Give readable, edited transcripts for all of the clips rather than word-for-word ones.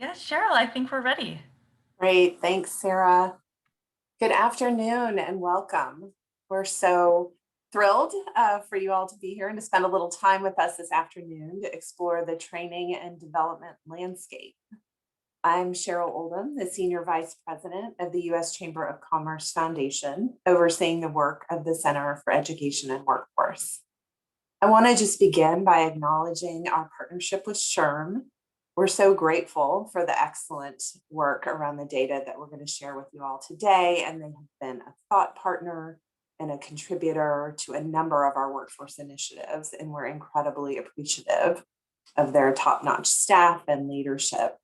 Yes, Cheryl, I think we're ready. Great. Thanks, Sarah. Good afternoon and welcome. We're so thrilled for you all to be here and to spend a little time with us this afternoon to explore the training and development landscape. I'm Cheryl Oldham, the Senior Vice President of the U.S. Chamber of Commerce Foundation, overseeing the work of the Center for Education and Workforce. I want to just begin by acknowledging our partnership with SHRM. We're so grateful for the excellent work around the data that we're going to share with you all today, and they have been a thought partner and a contributor to a number of our workforce initiatives, and we're incredibly appreciative of their top-notch staff and leadership.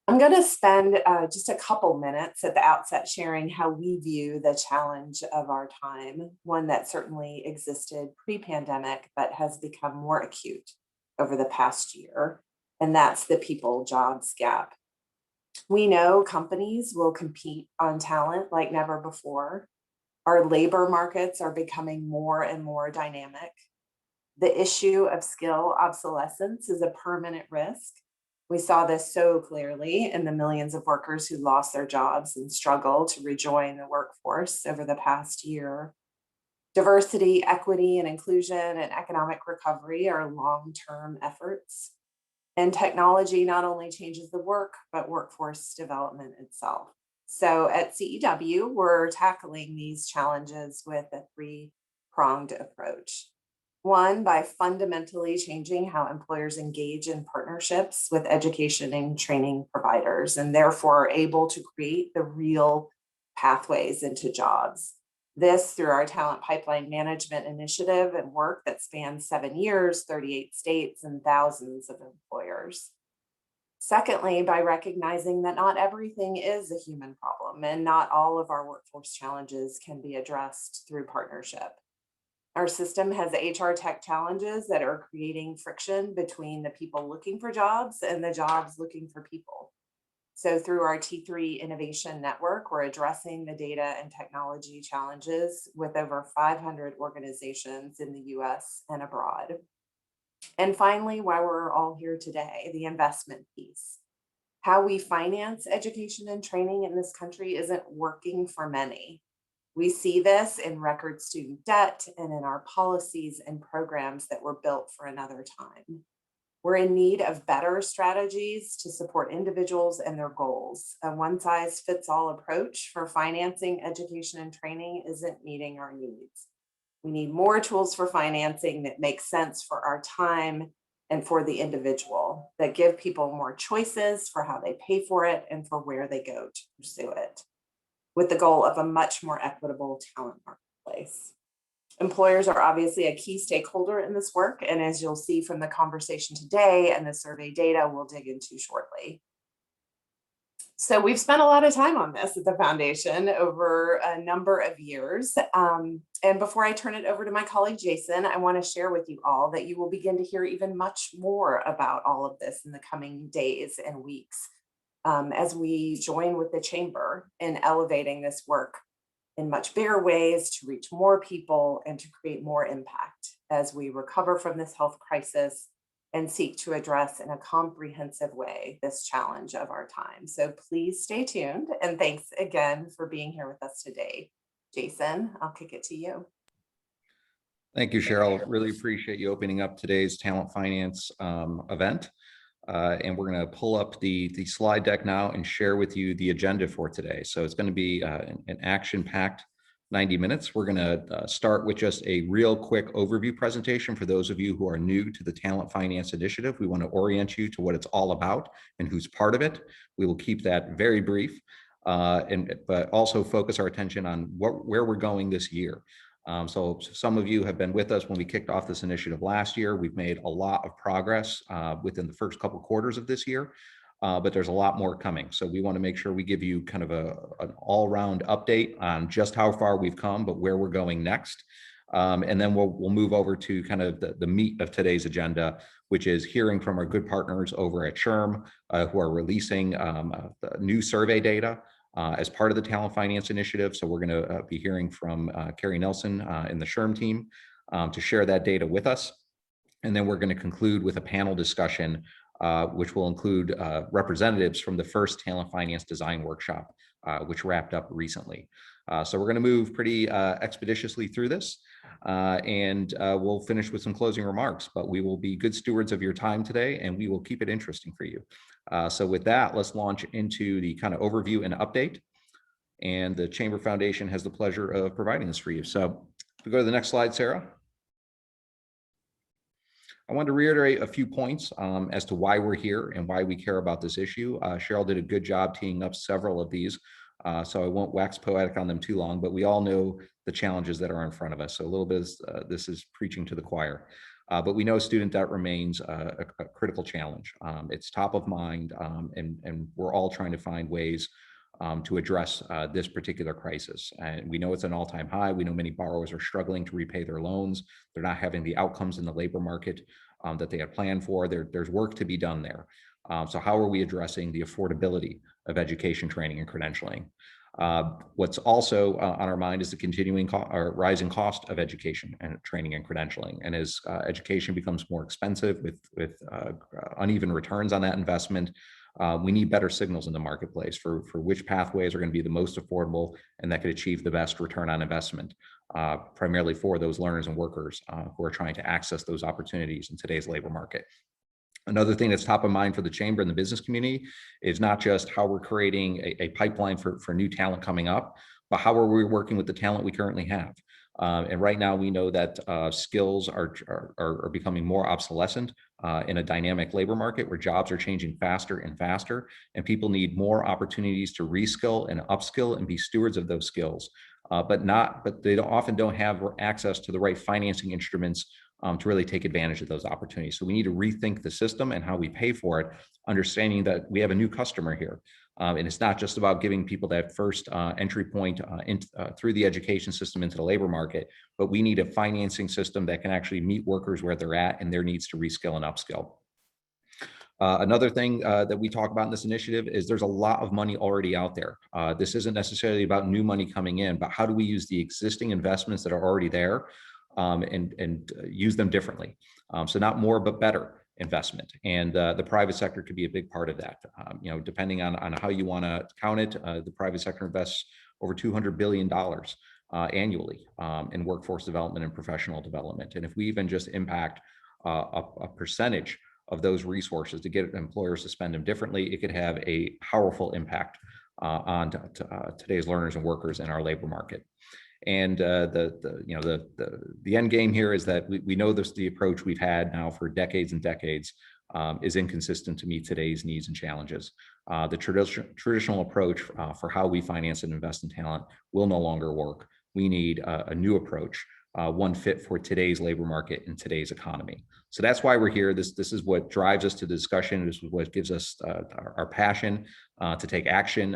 I'm going to spend just a couple minutes at the outset sharing how we view the challenge of our time, one that certainly existed pre-pandemic, but has become more acute over the past year, and that's the people jobs gap. We know companies will compete on talent like never before. Our labor markets are becoming more and more dynamic. The issue of skill obsolescence is a permanent risk. We saw this so clearly in the millions of workers who lost their jobs and struggle to rejoin the workforce over the past year. Diversity, equity, and inclusion and economic recovery are long-term efforts. And technology not only changes the work, but workforce development itself. So at CEW, we're tackling these challenges with a three-pronged approach. One, by fundamentally changing how employers engage in partnerships with education and training providers, and therefore are able to create the real pathways into jobs. This through our talent pipeline management initiative and work that spans 7 years, 38 states, and thousands of employers. Secondly, by recognizing that not everything is a human problem and not all of our workforce challenges can be addressed through partnership. Our system has HR tech challenges that are creating friction between the people looking for jobs and the jobs looking for people. So through our T3 Innovation Network, we're addressing the data and technology challenges with over 500 organizations in the US and abroad. And finally, why we're all here today, the investment piece. How we finance education and training in this country isn't working for many. We see this in record student debt and in our policies and programs that were built for another time. We're in need of better strategies to support individuals and their goals. A one-size-fits-all approach for financing education and training isn't meeting our needs. We need more tools for financing that make sense for our time and for the individual, that give people more choices for how they pay for it and for where they go to pursue it, with the goal of a much more equitable talent marketplace. Employers are obviously a key stakeholder in this work, and as you'll see from the conversation today and the survey data we'll dig into shortly. So we've spent a lot of time on this at the foundation over a number of years. And before I turn it over to my colleague, Jason, I want to share with you all that you will begin to hear even much more about all of this in the coming days and weeks as we join with the Chamber in elevating this work in much bigger ways to reach more people and to create more impact as we recover from this health crisis and seek to address in a comprehensive way this challenge of our time. So please stay tuned, and thanks again for being here with us today. Jason, I'll kick it to you. Thank you, Cheryl. Really appreciate you opening up today's Talent Finance event. And we're going to pull up the slide deck now and share with you the agenda for today. So it's going to be an action-packed 90 minutes. We're going to start with just a real quick overview presentation for those of you who are new to the Talent Finance Initiative. We want to orient you to what it's all about and who's part of it. We will keep that very brief, but also focus our attention on where we're going this year. So some of you have been with us when we kicked off this initiative last year. We've made a lot of progress within the first couple quarters of this year, but there's a lot more coming. So we want to make sure we give you kind of an all-round update on just how far we've come, but where we're going next. And then we'll move over to kind of the meat of today's agenda, which is hearing from our good partners over at SHRM who are releasing new survey data as part of the Talent Finance Initiative. So we're going to be hearing from Carrie Nelson in the SHRM team to share that data with us. And then we're going to conclude with a panel discussion which will include representatives from the first Talent Finance Design Workshop, which wrapped up recently. So we're going to move pretty expeditiously through this, and we'll finish with some closing remarks, but we will be good stewards of your time today, and we will keep it interesting for you. So with that, let's launch into the kind of overview and update. And the Chamber Foundation has the pleasure of providing this for you. So if we go to the next slide, Sarah. I wanted to reiterate a few points as to why we're here and why we care about this issue. Cheryl did a good job teeing up several of these, so I won't wax poetic on them too long, but we all know the challenges that are in front of us. So a little bit, this is preaching to the choir. But we know student debt remains a critical challenge. It's top of mind, and we're all trying to find ways to address this particular crisis. And we know it's an all-time high. We know many borrowers are struggling to repay their loans. They're not having the outcomes in the labor market that they had planned for. There's work to be done there. So how are we addressing the affordability of education, training, and credentialing? What's also on our mind is the continuing rising cost of education and training and credentialing. And as education becomes more expensive with uneven returns on that investment, we need better signals in the marketplace for which pathways are going to be the most affordable and that could achieve the best return on investment, primarily for those learners and workers who are trying to access those opportunities in today's labor market. Another thing that's top of mind for the Chamber and the business community is not just how we're creating a pipeline for new talent coming up, but how are we working with the talent we currently have. And right now we know that skills are becoming more obsolescent in a dynamic labor market where jobs are changing faster and faster, and people need more opportunities to reskill and upskill and be stewards of those skills. But they often don't have access to the right financing instruments to really take advantage of those opportunities. So we need to rethink the system and how we pay for it, understanding that we have a new customer here. And it's not just about giving people that first entry point through the education system into the labor market, but we need a financing system that can actually meet workers where they're at and their needs to reskill and upskill. Another thing that we talk about in this initiative is there's a lot of money already out there. This isn't necessarily about new money coming in, but how do we use the existing investments that are already there and use them differently? So not more, but better investment. And the private sector could be a big part of that. Depending on how you want to count it, the private sector invests over $200 billion annually in workforce development and professional development. And if we even just impact a percentage of those resources to get employers to spend them differently, it could have a powerful impact on today's learners and workers in our labor market. And the end game here is that we know the approach we've had now for decades and decades is inconsistent to meet today's needs and challenges. The traditional approach for how we finance and invest in talent will no longer work. We need a new approach, one fit for today's labor market and today's economy. So that's why we're here. This is what drives us to the discussion. This is what gives us our passion to take action,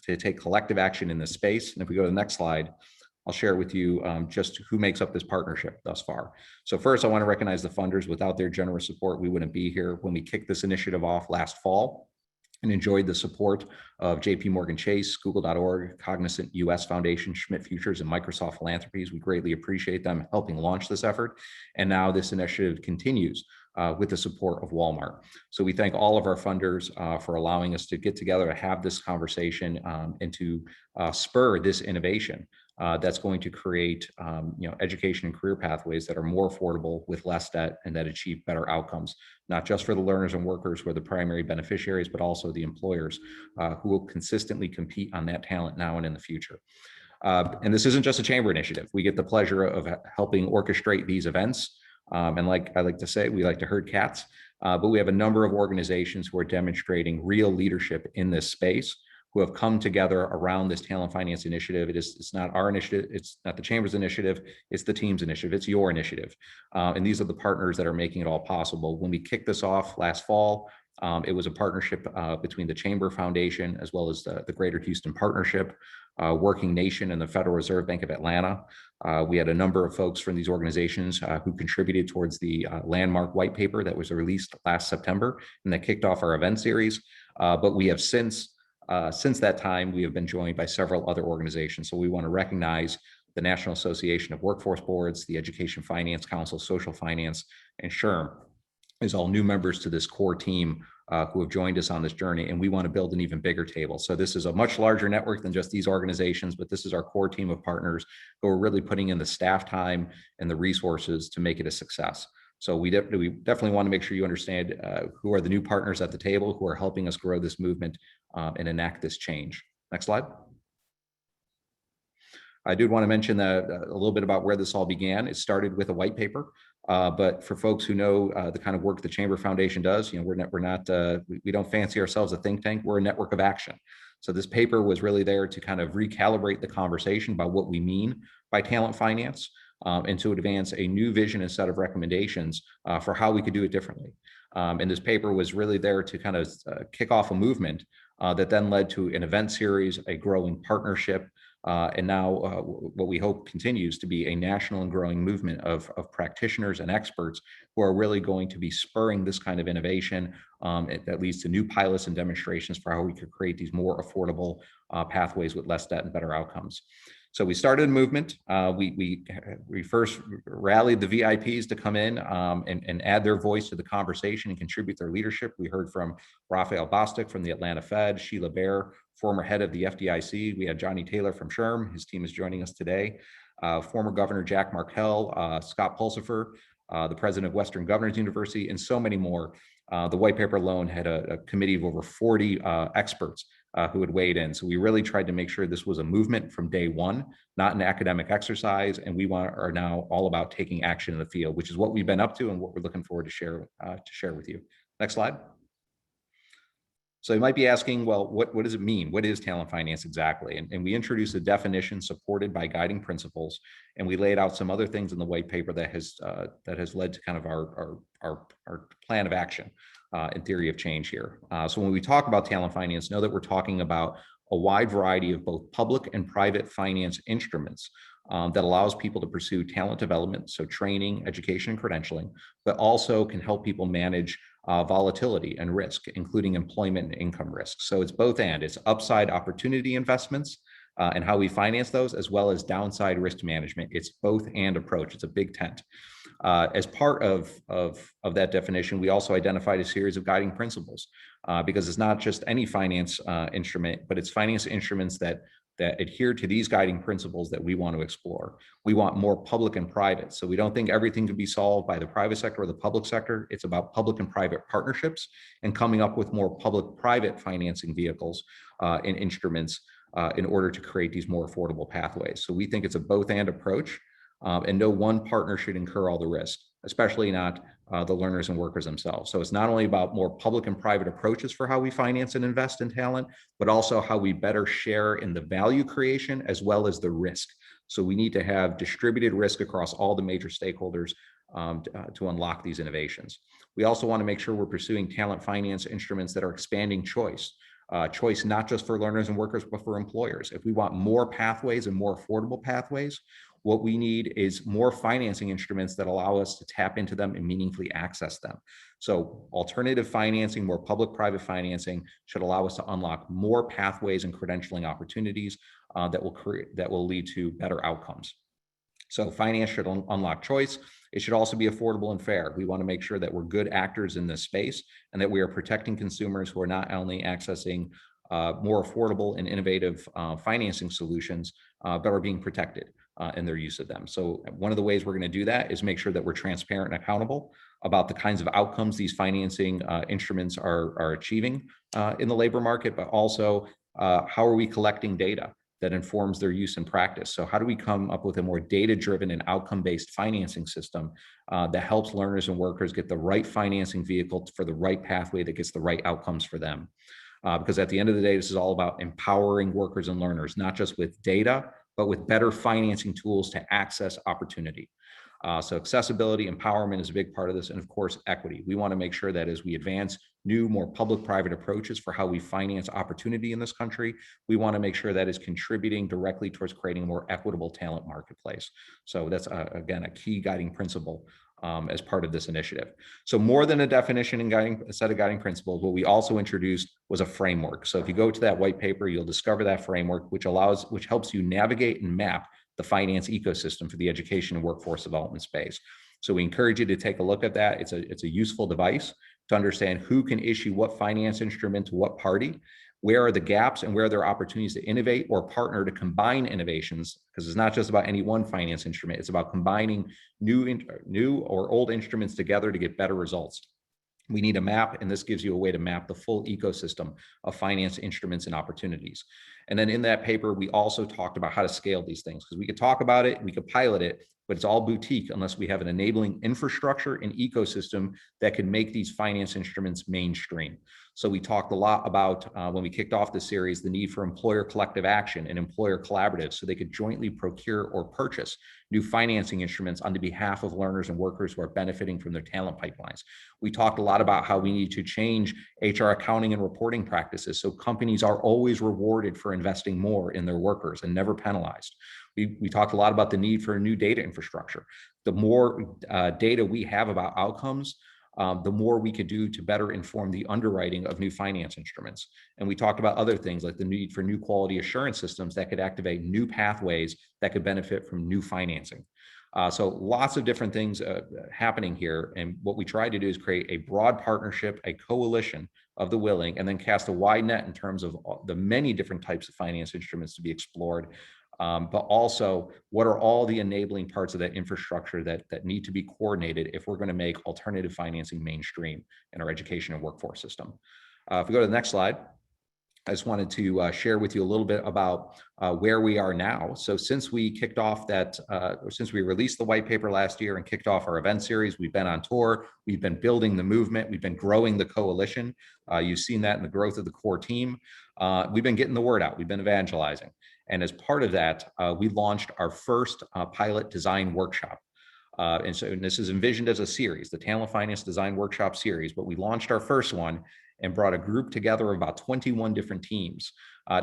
to take collective action in this space. And if we go to the next slide, I'll share with you just who makes up this partnership thus far. So first, I want to recognize the funders. Without their generous support, we wouldn't be here. When we kicked this initiative off last fall and enjoyed the support of JP Morgan Chase, Google.org, Cognizant US Foundation, Schmidt Futures, and Microsoft Philanthropies, we greatly appreciate them helping launch this effort. And now this initiative continues with the support of Walmart. So we thank all of our funders for allowing us to get together to have this conversation and to spur this innovation that's going to create education and career pathways that are more affordable with less debt and that achieve better outcomes, not just for the learners and workers who are the primary beneficiaries, but also the employers who will consistently compete on that talent now and in the future. And this isn't just a chamber initiative. We get the pleasure of helping orchestrate these events. And like I like to say, we like to herd cats, but we have a number of organizations who are demonstrating real leadership in this space, who have come together around this talent finance initiative. It's not our initiative. It's not the Chamber's initiative. It's the team's initiative. It's your initiative. And these are the partners that are making it all possible. When we kicked this off last fall, it was a partnership between the Chamber Foundation as well as the Greater Houston Partnership, Working Nation, and the Federal Reserve Bank of Atlanta. We had a number of folks from these organizations who contributed towards the landmark white paper that was released last September and that kicked off our event series. But we have since that time, we have been joined by several other organizations. So we want to recognize the National Association of Workforce Boards, the Education Finance Council, Social Finance, and SHRM, is all new members to this core team who have joined us on this journey, and we want to build an even bigger table. So this is a much larger network than just these organizations, but this is our core team of partners who are really putting in the staff time and the resources to make it a success. So we definitely want to make sure you understand who are the new partners at the table who are helping us grow this movement and enact this change. Next slide. I did want to mention that a little bit about where this all began. It started with a white paper, but for folks who know the kind of work the Chamber Foundation does, you know, we don't fancy ourselves a think tank. We're a network of action. So this paper was really there to kind of recalibrate the conversation about what we mean by talent finance and to advance a new vision and set of recommendations for how we could do it differently. And this paper was really there to kind of kick off a movement that then led to an event series, a growing partnership, and now what we hope continues to be a national and growing movement of practitioners and experts who are really going to be spurring this kind of innovation that leads to new pilots and demonstrations for how we could create these more affordable pathways with less debt and better outcomes. So we started a movement. We first rallied the VIPs to come in and add their voice to the conversation and contribute their leadership. We heard from Raphael Bostic from the Atlanta Fed, Sheila Bair, former head of the FDIC. We had Johnny Taylor from SHRM. His team is joining us today. Former Governor Jack Markell, Scott Pulsifer, the president of Western Governors University, and so many more. The white paper alone had a committee of over 40 experts who had weighed in. So we really tried to make sure this was a movement from day one, not an academic exercise. And we are now all about taking action in the field, which is what we've been up to and what we're looking forward to share with you. Next slide. So you might be asking, well, what does it mean? What is talent finance exactly? And we introduced a definition supported by guiding principles, and we laid out some other things in the white paper that has led to kind of our plan of action and theory of change here. So when we talk about talent finance, know that we're talking about a wide variety of both public and private finance instruments that allows people to pursue talent development, so training, education, and credentialing, but also can help people manage volatility and risk, including employment and income risk. So it's both and. It's upside opportunity investments and how we finance those, as well as downside risk management. It's both and approach. It's a big tent. As part of that definition, we also identified a series of guiding principles because it's not just any finance instrument, but it's finance instruments that adhere to these guiding principles that we want to explore. We want more public and private. So we don't think everything can be solved by the private sector or the public sector. It's about public and private partnerships and coming up with more public-private financing vehicles and instruments in order to create these more affordable pathways. So we think it's a both and approach, and no one partner should incur all the risk, especially not the learners and workers themselves. So it's not only about more public and private approaches for how we finance and invest in talent, but also how we better share in the value creation as well as the risk. So we need to have distributed risk across all the major stakeholders to unlock these innovations. We also want to make sure we're pursuing talent finance instruments that are expanding choice. Choice not just for learners and workers, but for employers. If we want more pathways and more affordable pathways, what we need is more financing instruments that allow us to tap into them and meaningfully access them. So alternative financing, more public-private financing should allow us to unlock more pathways and credentialing opportunities that will lead to better outcomes. So finance should unlock choice. It should also be affordable and fair. We want to make sure that we're good actors in this space and that we are protecting consumers who are not only accessing more affordable and innovative financing solutions, but are being protected in their use of them. So one of the ways we're going to do that is make sure that we're transparent and accountable about the kinds of outcomes these financing instruments are achieving in the labor market, but also how are we collecting data that informs their use in practice. So how do we come up with a more data-driven and outcome-based financing system that helps learners and workers get the right financing vehicle for the right pathway that gets the right outcomes for them? Because at the end of the day, this is all about empowering workers and learners, not just with data, but with better financing tools to access opportunity. So accessibility, empowerment is a big part of this. And of course, equity. We want to make sure that as we advance new, more public-private approaches for how we finance opportunity in this country, we want to make sure that is contributing directly towards creating a more equitable talent marketplace. So that's, again, a key guiding principle as part of this initiative. So more than a definition and a set of guiding principles, what we also introduced was a framework. So if you go to that white paper, you'll discover that framework, which helps you navigate and map the finance ecosystem for the education and workforce development space. So we encourage you to take a look at that. It's a useful device to understand who can issue what finance instrument to what party, where are the gaps and where there are opportunities to innovate or partner to combine innovations, because it's not just about any one finance instrument. It's about combining new or old instruments together to get better results. We need a map, and this gives you a way to map the full ecosystem of finance instruments and opportunities. And then in that paper, we also talked about how to scale these things, because we could talk about it, we could pilot it, but it's all boutique unless we have an enabling infrastructure and ecosystem that can make these finance instruments mainstream. So we talked a lot about, when we kicked off the series, the need for employer collective action and employer collaboratives so they could jointly procure or purchase new financing instruments on behalf of learners and workers who are benefiting from their talent pipelines. We talked a lot about how we need to change HR accounting and reporting practices so companies are always rewarded for investing more in their workers and never penalized. We talked a lot about the need for a new data infrastructure. The more data we have about outcomes, the more we could do to better inform the underwriting of new finance instruments. And we talked about other things like the need for new quality assurance systems that could activate new pathways that could benefit from new financing. So lots of different things happening here. And what we try to do is create a broad partnership, a coalition of the willing, and then cast a wide net in terms of the many different types of finance instruments to be explored. But also, what are all the enabling parts of that infrastructure that need to be coordinated if we're going to make alternative financing mainstream in our education and workforce system? If we go to the next slide, I just wanted to share with you a little bit about where we are now. So since we kicked off that, or since we released the white paper last year and kicked off our event series, we've been on tour, we've been building the movement, we've been growing the coalition. You've seen that in the growth of the core team. We've been getting the word out, we've been evangelizing. And as part of that, we launched our first pilot design workshop. And this is envisioned as a series, the Talent Finance Design Workshop series, but we launched our first one and brought a group together of about 21 different teams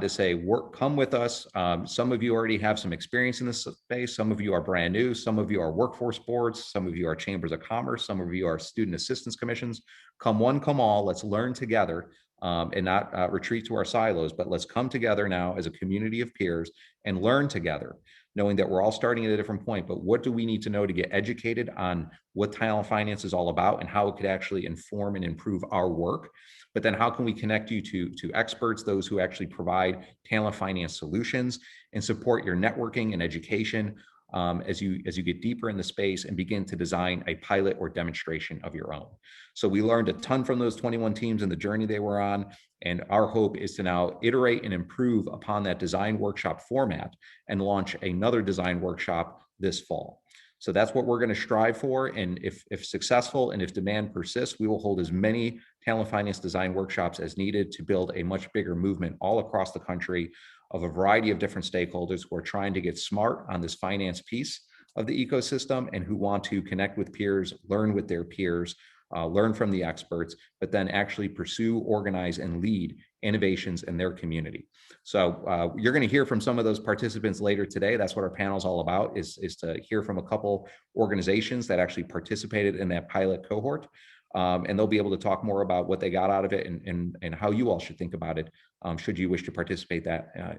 to say, come with us. Some of you already have some experience in this space. Some of you are brand new. Some of you are workforce boards. Some of you are chambers of commerce. Some of you are student assistance commissions. Come one, come all. Let's learn together and not retreat to our silos, but let's come together now as a community of peers and learn together, knowing that we're all starting at a different point. But what do we need to know to get educated on what talent finance is all about and how it could actually inform and improve our work? But then how can we connect you to experts, those who actually provide talent finance solutions and support your networking and education as you get deeper in the space and begin to design a pilot or demonstration of your own. So we learned a ton from those 21 teams and the journey they were on. And our hope is to now iterate and improve upon that design workshop format and launch another design workshop this fall. So that's what we're going to strive for. And if successful and if demand persists, we will hold as many talent finance design workshops as needed to build a much bigger movement all across the country of a variety of different stakeholders who are trying to get smart on this finance piece of the ecosystem and who want to connect with peers, learn with their peers, learn from the experts, but then actually pursue, organize, and lead innovations in their community. So you're going to hear from some of those participants later today. That's what our panel is all about, is to hear from a couple organizations that actually participated in that pilot cohort. And they'll be able to talk more about what they got out of it and how you all should think about it should you wish to participate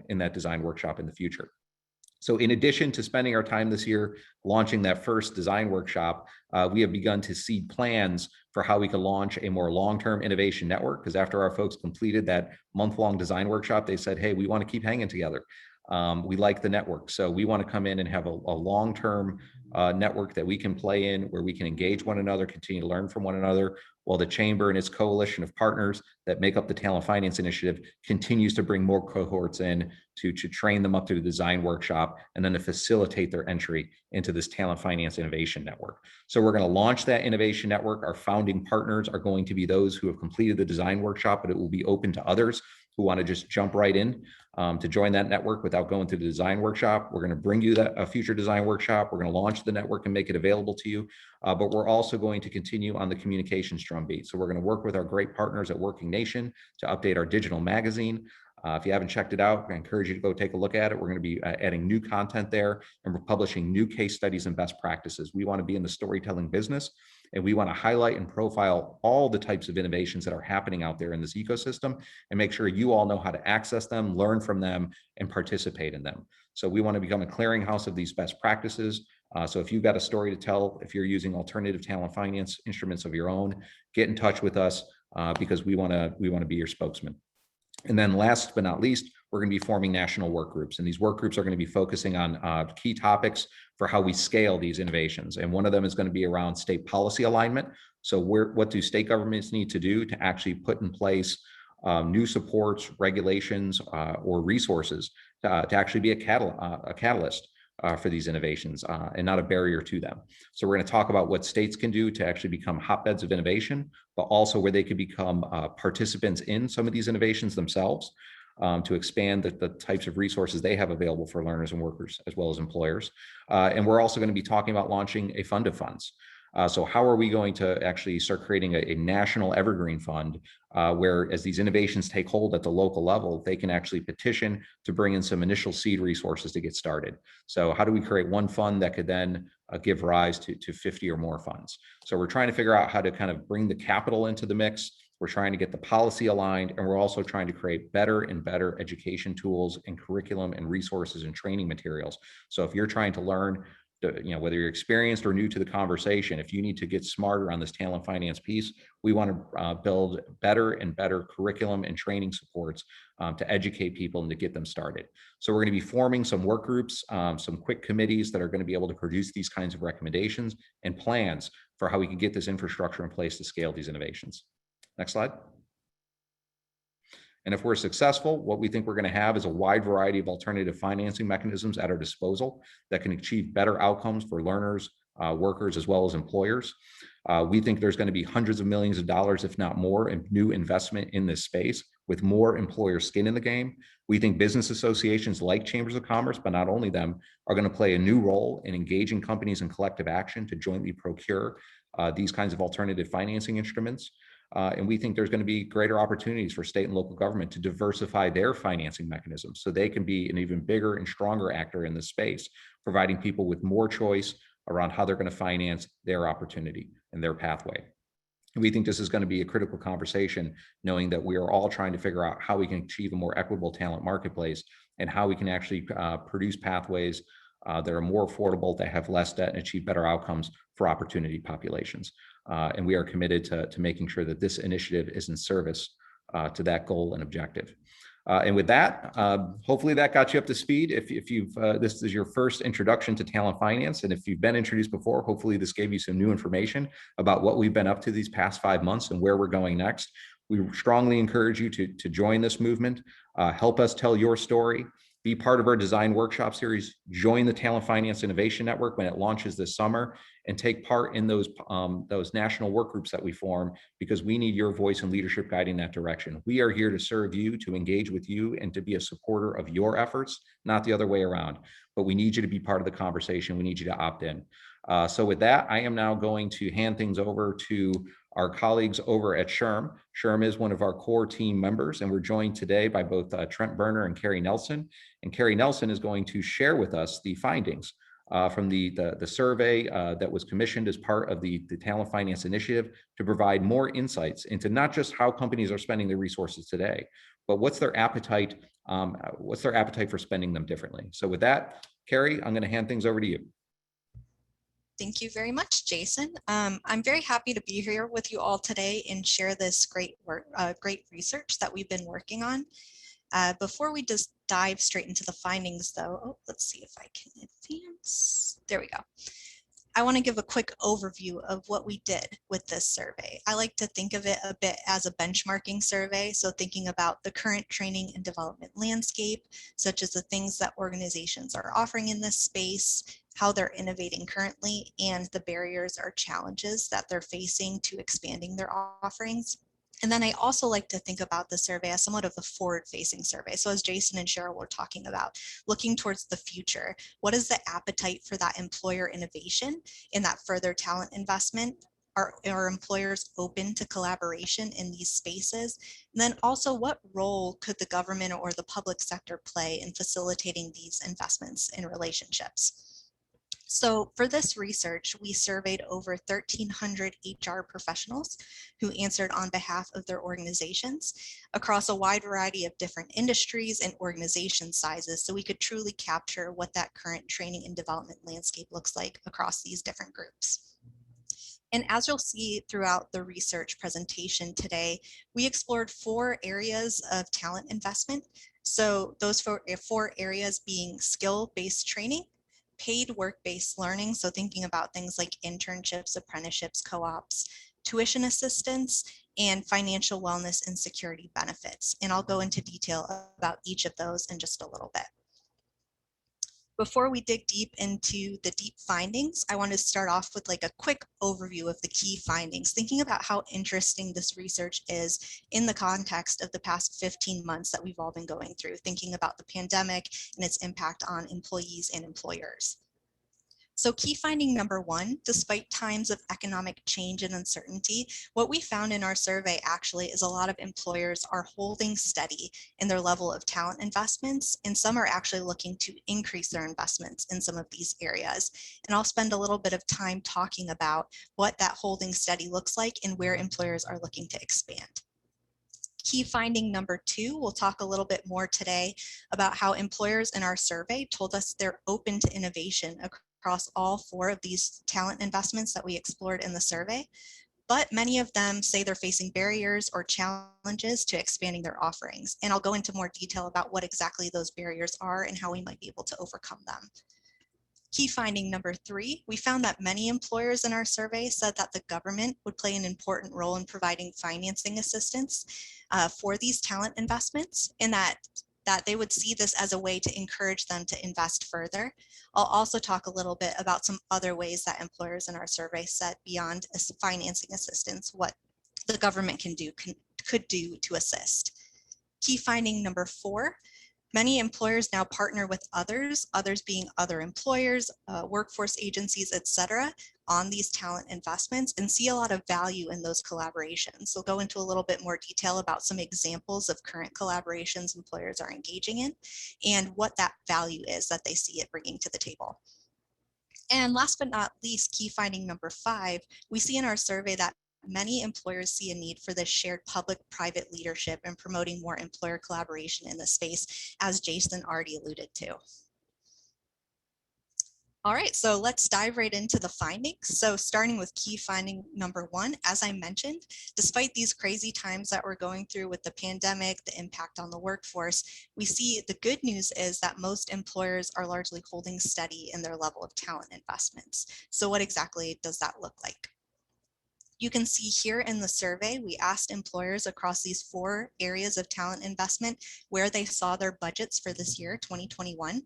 in that design workshop in the future. So in addition to spending our time this year launching that first design workshop, we have begun to seed plans for how we can launch a more long-term innovation network, because after our folks completed that month-long design workshop, they said, hey, we want to keep hanging together. We like the network. So we want to come in and have a long-term network that we can play in, where we can engage one another, continue to learn from one another, while the chamber and its coalition of partners that make up the Talent Finance Initiative continues to bring more cohorts in to train them up to the design workshop and then to facilitate their entry into this Talent Finance Innovation Network. So we're going to launch that innovation network. Our founding partners are going to be those who have completed the design workshop, but it will be open to others who want to just jump right in to join that network without going through the design workshop. We're going to bring you a future design workshop. We're going to launch the network and make it available to you. But we're also going to continue on the communications drumbeat. So we're going to work with our great partners at Working Nation to update our digital magazine. If you haven't checked it out, I encourage you to go take a look at it. We're going to be adding new content there, and we're publishing new case studies and best practices. We want to be in the storytelling business, and we want to highlight and profile all the types of innovations that are happening out there in this ecosystem and make sure you all know how to access them, learn from them, and participate in them. So we want to become a clearinghouse of these best practices. So if you've got a story to tell, if you're using alternative talent finance instruments of your own, get in touch with us because we want to be your spokesman. And then last but not least, we're going to be forming national work groups. And these work groups are going to be focusing on key topics for how we scale these innovations. And one of them is going to be around state policy alignment. So what do state governments need to do to actually put in place new supports, regulations, or resources to actually be a catalyst for these innovations and not a barrier to them. So we're going to talk about what states can do to actually become hotbeds of innovation, but also where they could become participants in some of these innovations themselves to expand the types of resources they have available for learners and workers, as well as employers. And we're also going to be talking about launching a fund of funds. So how are we going to actually start creating a national evergreen fund where as these innovations take hold at the local level, they can actually petition to bring in some initial seed resources to get started. So how do we create one fund that could then give rise to 50 or more funds? So we're trying to figure out how to kind of bring the capital into the mix. We're trying to get the policy aligned, and we're also trying to create better and better education tools and curriculum and resources and training materials. So if you're trying to learn, whether you're experienced or new to the conversation, if you need to get smarter on this talent finance piece, we want to build better and better curriculum and training supports to educate people and to get them started. So we're going to be forming some work groups, some quick committees that are going to be able to produce these kinds of recommendations and plans for how we can get this infrastructure in place to scale these innovations. Next slide. And if we're successful, what we think we're going to have is a wide variety of alternative financing mechanisms at our disposal that can achieve better outcomes for learners, workers, as well as employers. We think there's going to be hundreds of millions of dollars, if not more, in new investment in this space with more employer skin in the game. We think business associations like chambers of commerce, but not only them, are going to play a new role in engaging companies in collective action to jointly procure these kinds of alternative financing instruments. And we think there's going to be greater opportunities for state and local government to diversify their financing mechanisms so they can be an even bigger and stronger actor in this space, providing people with more choice around how they're going to finance their opportunity and their pathway. And we think this is going to be a critical conversation, knowing that we are all trying to figure out how we can achieve a more equitable talent marketplace and how we can actually produce pathways that are more affordable, that have less debt, and achieve better outcomes for opportunity populations. And we are committed to making sure that this initiative is in service to that goal and objective. And with that, hopefully that got you up to speed. If you've this is your first introduction to talent finance, and if you've been introduced before, hopefully this gave you some new information about what we've been up to these past 5 months and where we're going next. We strongly encourage you to join this movement, help us tell your story, be part of our design workshop series, join the Talent Finance Innovation Network when it launches this summer, and take part in those national work groups that we form, because we need your voice and leadership guiding that direction. We are here to serve you, to engage with you, and to be a supporter of your efforts, not the other way around. But we need you to be part of the conversation. We need you to opt in. So with that, I am now going to hand things over to our colleagues over at SHRM. SHRM is one of our core team members, and we're joined today by both Trent Berner and Carrie Nelson. And Carrie Nelson is going to share with us the findings from the survey that was commissioned as part of the Talent Finance Initiative to provide more insights into not just how companies are spending their resources today, but what's their appetite for spending them differently. So with that, Carrie, I'm going to hand things over to you. Thank you very much, Jason. I'm very happy to be here with you all today and share this great research that we've been working on. Before we just dive straight into the findings though, let's see if I can advance. There we go. I want to give a quick overview of what we did with this survey. I like to think of it a bit as a benchmarking survey. So thinking about the current training and development landscape, such as the things that organizations are offering in this space, how they're innovating currently, and the barriers or challenges that they're facing to expanding their offerings. And then I also like to think about the survey as somewhat of a forward-facing survey. So as Jason and Cheryl were talking about, looking towards the future, what is the appetite for that employer innovation in that further talent investment? Are employers open to collaboration in these spaces? And then also, what role could the government or the public sector play in facilitating these investments in relationships? So for this research, we surveyed over 1,300 HR professionals who answered on behalf of their organizations across a wide variety of different industries and organization sizes, so we could truly capture what that current training and development landscape looks like across these different groups. And as you'll see throughout the research presentation today, we explored 4 areas of talent investment. So those four areas being skill-based training, paid work-based learning, so thinking about things like internships, apprenticeships, co-ops, tuition assistance, and financial wellness and security benefits. And I'll go into detail about each of those in just a little bit. Before we dig deep into the deep findings, I want to start off with like a quick overview of the key findings, thinking about how interesting this research is in the context of the past 15 months that we've all been going through, thinking about the pandemic and its impact on employees and employers. So key finding number 1, despite times of economic change and uncertainty, what we found in our survey actually is a lot of employers are holding steady in their level of talent investments, and some are actually looking to increase their investments in some of these areas. And I'll spend a little bit of time talking about what that holding steady looks like and where employers are looking to expand. Key finding number 2, we'll talk a little bit more today about how employers in our survey told us they're open to innovation across all 4 of these talent investments that we explored in the survey, but many of them say they're facing barriers or challenges to expanding their offerings. And I'll go into more detail about what exactly those barriers are and how we might be able to overcome them. Key finding number 3, we found that many employers in our survey said that the government would play an important role in providing financing assistance for these talent investments, and that they would see this as a way to encourage them to invest further. I'll also talk a little bit about some other ways that employers in our survey said beyond financing assistance, what the government could do to assist. Key finding number 4, many employers now partner with others being other employers, workforce agencies, etc., on these talent investments and see a lot of value in those collaborations. So we'll go into a little bit more detail about some examples of current collaborations employers are engaging in and what that value is that they see it bringing to the table. And last but not least, key finding number 5, we see in our survey that many employers see a need for this shared public-private leadership and promoting more employer collaboration in this space, as Jason already alluded to. All right, so let's dive right into the findings. So starting with key finding number 1, as I mentioned, despite these crazy times that we're going through with the pandemic, the impact on the workforce, we see the good news is that most employers are largely holding steady in their level of talent investments. So what exactly does that look like? You can see here in the survey, we asked employers across these 4 areas of talent investment where they saw their budgets for this year, 2021.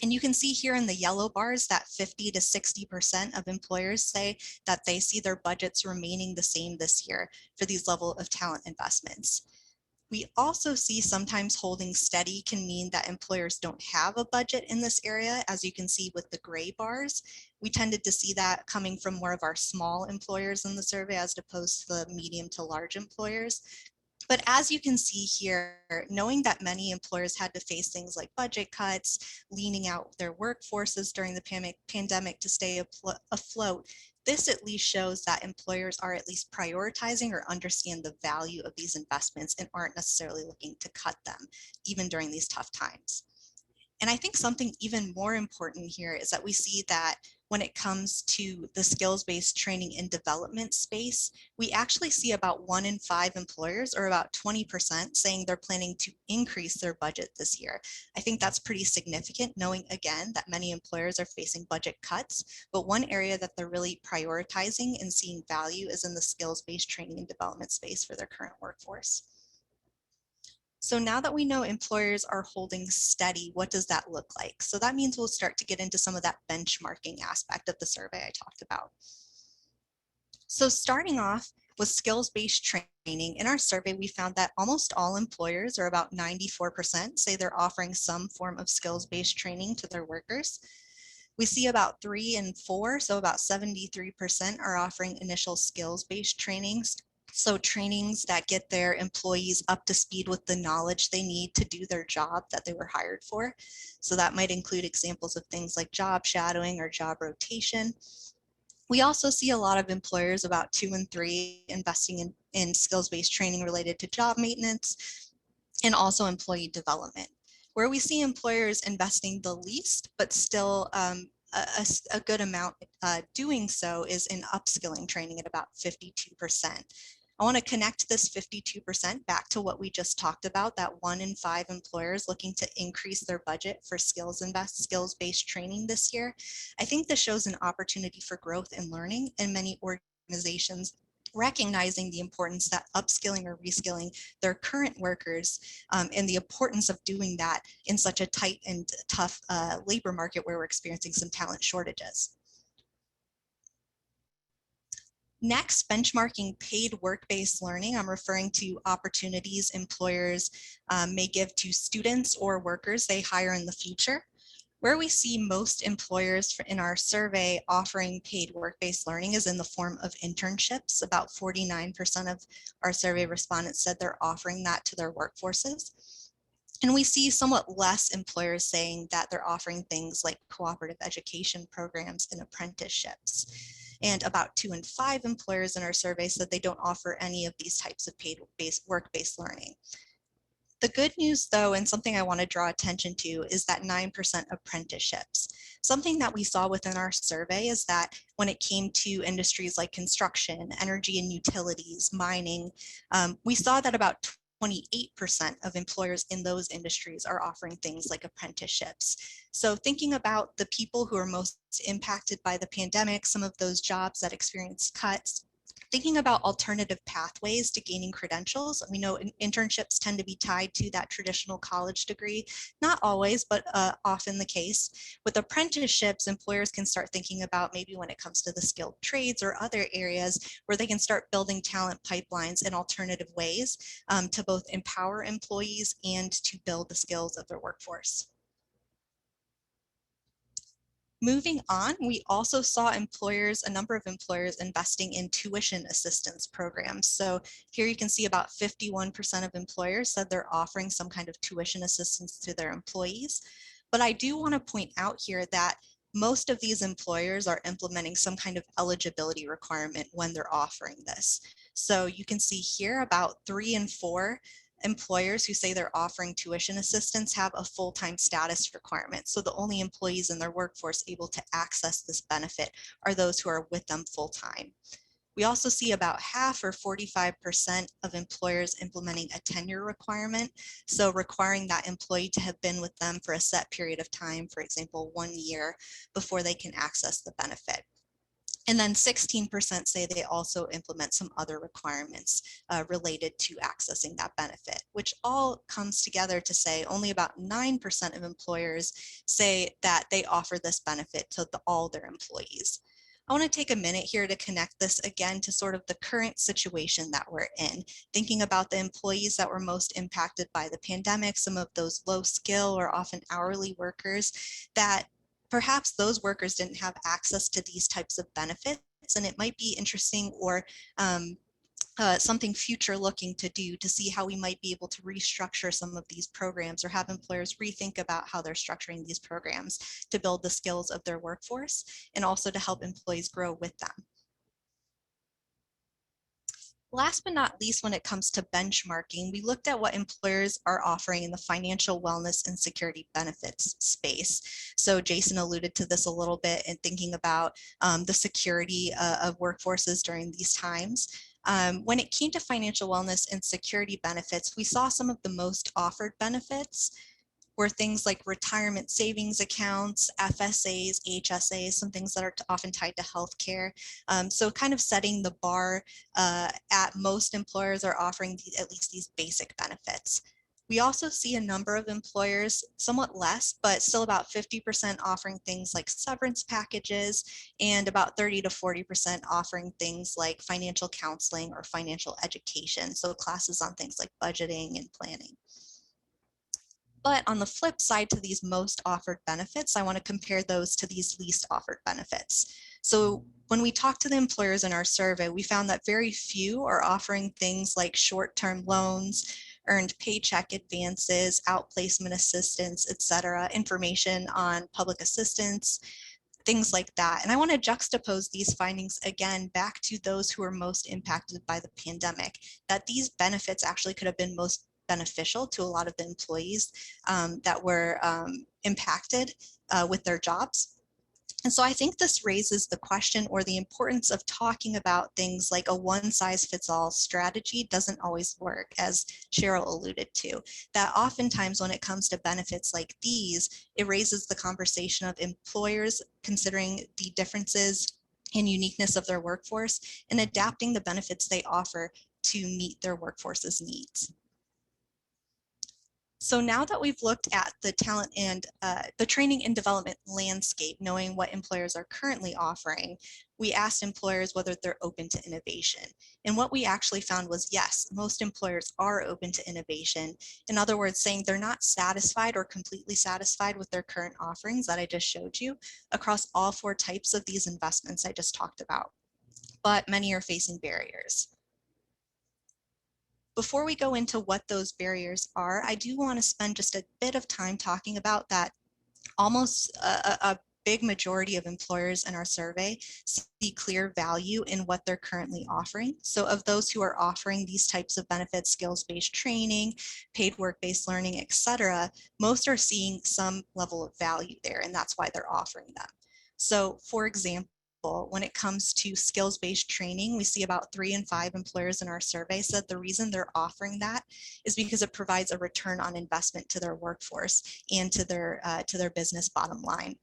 And you can see here in the yellow bars that 50 to 60% of employers say that they see their budgets remaining the same this year for these level of talent investments. We also see sometimes holding steady can mean that employers don't have a budget in this area, as you can see with the gray bars. We tended to see that coming from more of our small employers in the survey as opposed to the medium to large employers. But as you can see here, knowing that many employers had to face things like budget cuts, leaning out their workforces during the pandemic to stay afloat, this at least shows that employers are at least prioritizing or understand the value of these investments and aren't necessarily looking to cut them, even during these tough times. And I think something even more important here is that we see that when it comes to the skills-based training and development space, we actually see about 1 in 5 employers, or about 20%, saying they're planning to increase their budget this year. I think that's pretty significant, knowing again that many employers are facing budget cuts, but one area that they're really prioritizing and seeing value is in the skills-based training and development space for their current workforce. So now that we know employers are holding steady, what does that look like? So that means we'll start to get into some of that benchmarking aspect of the survey I talked about. So starting off with skills-based training, in our survey, we found that almost all employers, or about 94%, say they're offering some form of skills-based training to their workers. We see about 3 in 4, so about 73% are offering initial skills-based trainings So trainings that get their employees up to speed with the knowledge they need to do their job that they were hired for. So that might include examples of things like job shadowing or job rotation. We also see a lot of employers, about 2 and 3, investing in skills-based training related to job maintenance and also employee development. Where we see employers investing the least, but still a good amount doing so, is in upskilling training at about 52%. I want to connect this 52% back to what we just talked about, that 1 in 5 employers looking to increase their budget for skills-based training this year. I think this shows an opportunity for growth and learning in many organizations, recognizing the importance that upskilling or reskilling their current workers, and the importance of doing that in such a tight and tough labor market where we're experiencing some talent shortages. Next, benchmarking paid work-based learning. I'm referring to opportunities employers may give to students or workers they hire in the future. Where we see most employers in our survey offering paid work-based learning is in the form of internships. About 49% of our survey respondents said they're offering that to their workforces. And we see somewhat less employers saying that they're offering things like cooperative education programs and apprenticeships. And about 2 in 5 employers in our survey said they don't offer any of these types of paid work-based learning. The good news, though, and something I want to draw attention to, is that 9% apprenticeships. Something that we saw within our survey is that when it came to industries like construction, energy and utilities, mining, we saw that about 28% of employers in those industries are offering things like apprenticeships. So thinking about the people who are most impacted by the pandemic, some of those jobs that experienced cuts, thinking about alternative pathways to gaining credentials. We know internships tend to be tied to that traditional college degree, not always, but often the case. With apprenticeships, employers can start thinking about maybe when it comes to the skilled trades or other areas where they can start building talent pipelines in alternative ways to both empower employees and to build the skills of their workforce. Moving on, we also saw a number of employers investing in tuition assistance programs. So here you can see about 51% of employers said they're offering some kind of tuition assistance to their employees. But I do want to point out here that most of these employers are implementing some kind of eligibility requirement when they're offering this. So you can see here about 3 in 4 employers who say they're offering tuition assistance have a full-time status requirement. So the only employees in their workforce able to access this benefit are those who are with them full-time. We also see about half, or 45% of employers, implementing a tenure requirement. So requiring that employee to have been with them for a set period of time, for example, 1 year, before they can access the benefit. And then 16% say they also implement some other requirements related to accessing that benefit, which all comes together to say only about 9% of employers say that they offer this benefit to all their employees. I want to take a minute here to connect this again to sort of the current situation that we're in, thinking about the employees that were most impacted by the pandemic, some of those low skill or often hourly workers, that perhaps those workers didn't have access to these types of benefits, and it might be interesting or something future looking to do to see how we might be able to restructure some of these programs or have employers rethink about how they're structuring these programs to build the skills of their workforce and also to help employees grow with them. Last but not least, when it comes to benchmarking, we looked at what employers are offering in the financial wellness and security benefits space. So Jason alluded to this a little bit in thinking about the security of workforces during these times. When it came to financial wellness and security benefits, we saw some of the most offered benefits were things like retirement savings accounts, FSAs, HSAs, some things that are often tied to healthcare. So kind of setting the bar at most employers are offering at least these basic benefits. We also see a number of employers, somewhat less, but still about 50% offering things like severance packages and about 30 to 40% offering things like financial counseling or financial education. So classes on things like budgeting and planning. But on the flip side to these most offered benefits, I want to compare those to these least offered benefits. So When we talked to the employers in our survey, we found that very few are offering things like short-term loans, earned paycheck advances, outplacement assistance, etc., information on public assistance, things like that. And I want to juxtapose these findings again back to those who are most impacted by the pandemic, that these benefits actually could have been most beneficial to a lot of the employees that were impacted with their jobs. And so I think this raises the question or the importance of talking about things like a one-size-fits-all strategy doesn't always work, as Cheryl alluded to, that oftentimes when it comes to benefits like these, it raises the conversation of employers considering the differences and uniqueness of their workforce and adapting the benefits they offer to meet their workforce's needs. So now that we've looked at the talent and the training and development landscape, knowing what employers are currently offering, we asked employers whether they're open to innovation. And what we actually found was yes, most employers are open to innovation. In other words, saying they're not satisfied or completely satisfied with their current offerings that I just showed you across all 4 types of these investments I just talked about. But many are facing barriers. Before we go into what those barriers are, I do want to spend just a bit of time talking about that almost a big majority of employers in our survey see clear value in what they're currently offering. So of those who are offering these types of benefits, skills-based training, paid work-based learning, etc., most are seeing some level of value there, and that's why they're offering them. So for example, when it comes to skills-based training, we see about 3 in 5 employers in our survey said the reason they're offering that is because it provides a return on investment to their workforce and to their business bottom line.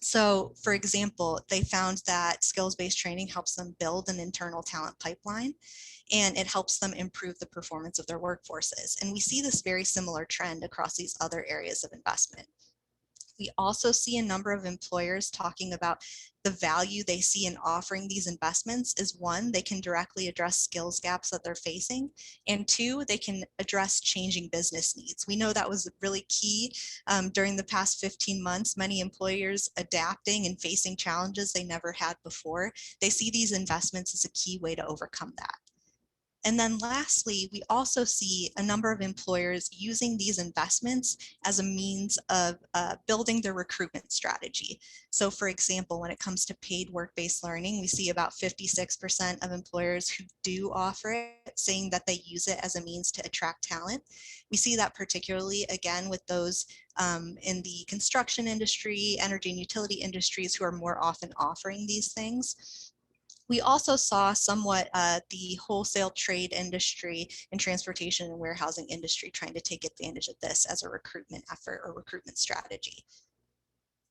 So for example, they found that skills-based training helps them build an internal talent pipeline, and it helps them improve the performance of their workforces. And we see this very similar trend across these other areas of investment. We also see a number of employers talking about the value they see in offering these investments is 1, they can directly address skills gaps that they're facing, and 2, they can address changing business needs. We know that was really key during the past 15 months, many employers adapting and facing challenges they never had before. They see these investments as a key way to overcome that. And then lastly, we also see a number of employers using these investments as a means of building their recruitment strategy. So for example, when it comes to paid work-based learning, we see about 56% of employers who do offer it saying that they use it as a means to attract talent. We see that particularly again with those in the construction industry, energy and utility industries who are more often offering these things. We also saw somewhat the wholesale trade industry and transportation and warehousing industry trying to take advantage of this as a recruitment effort or recruitment strategy.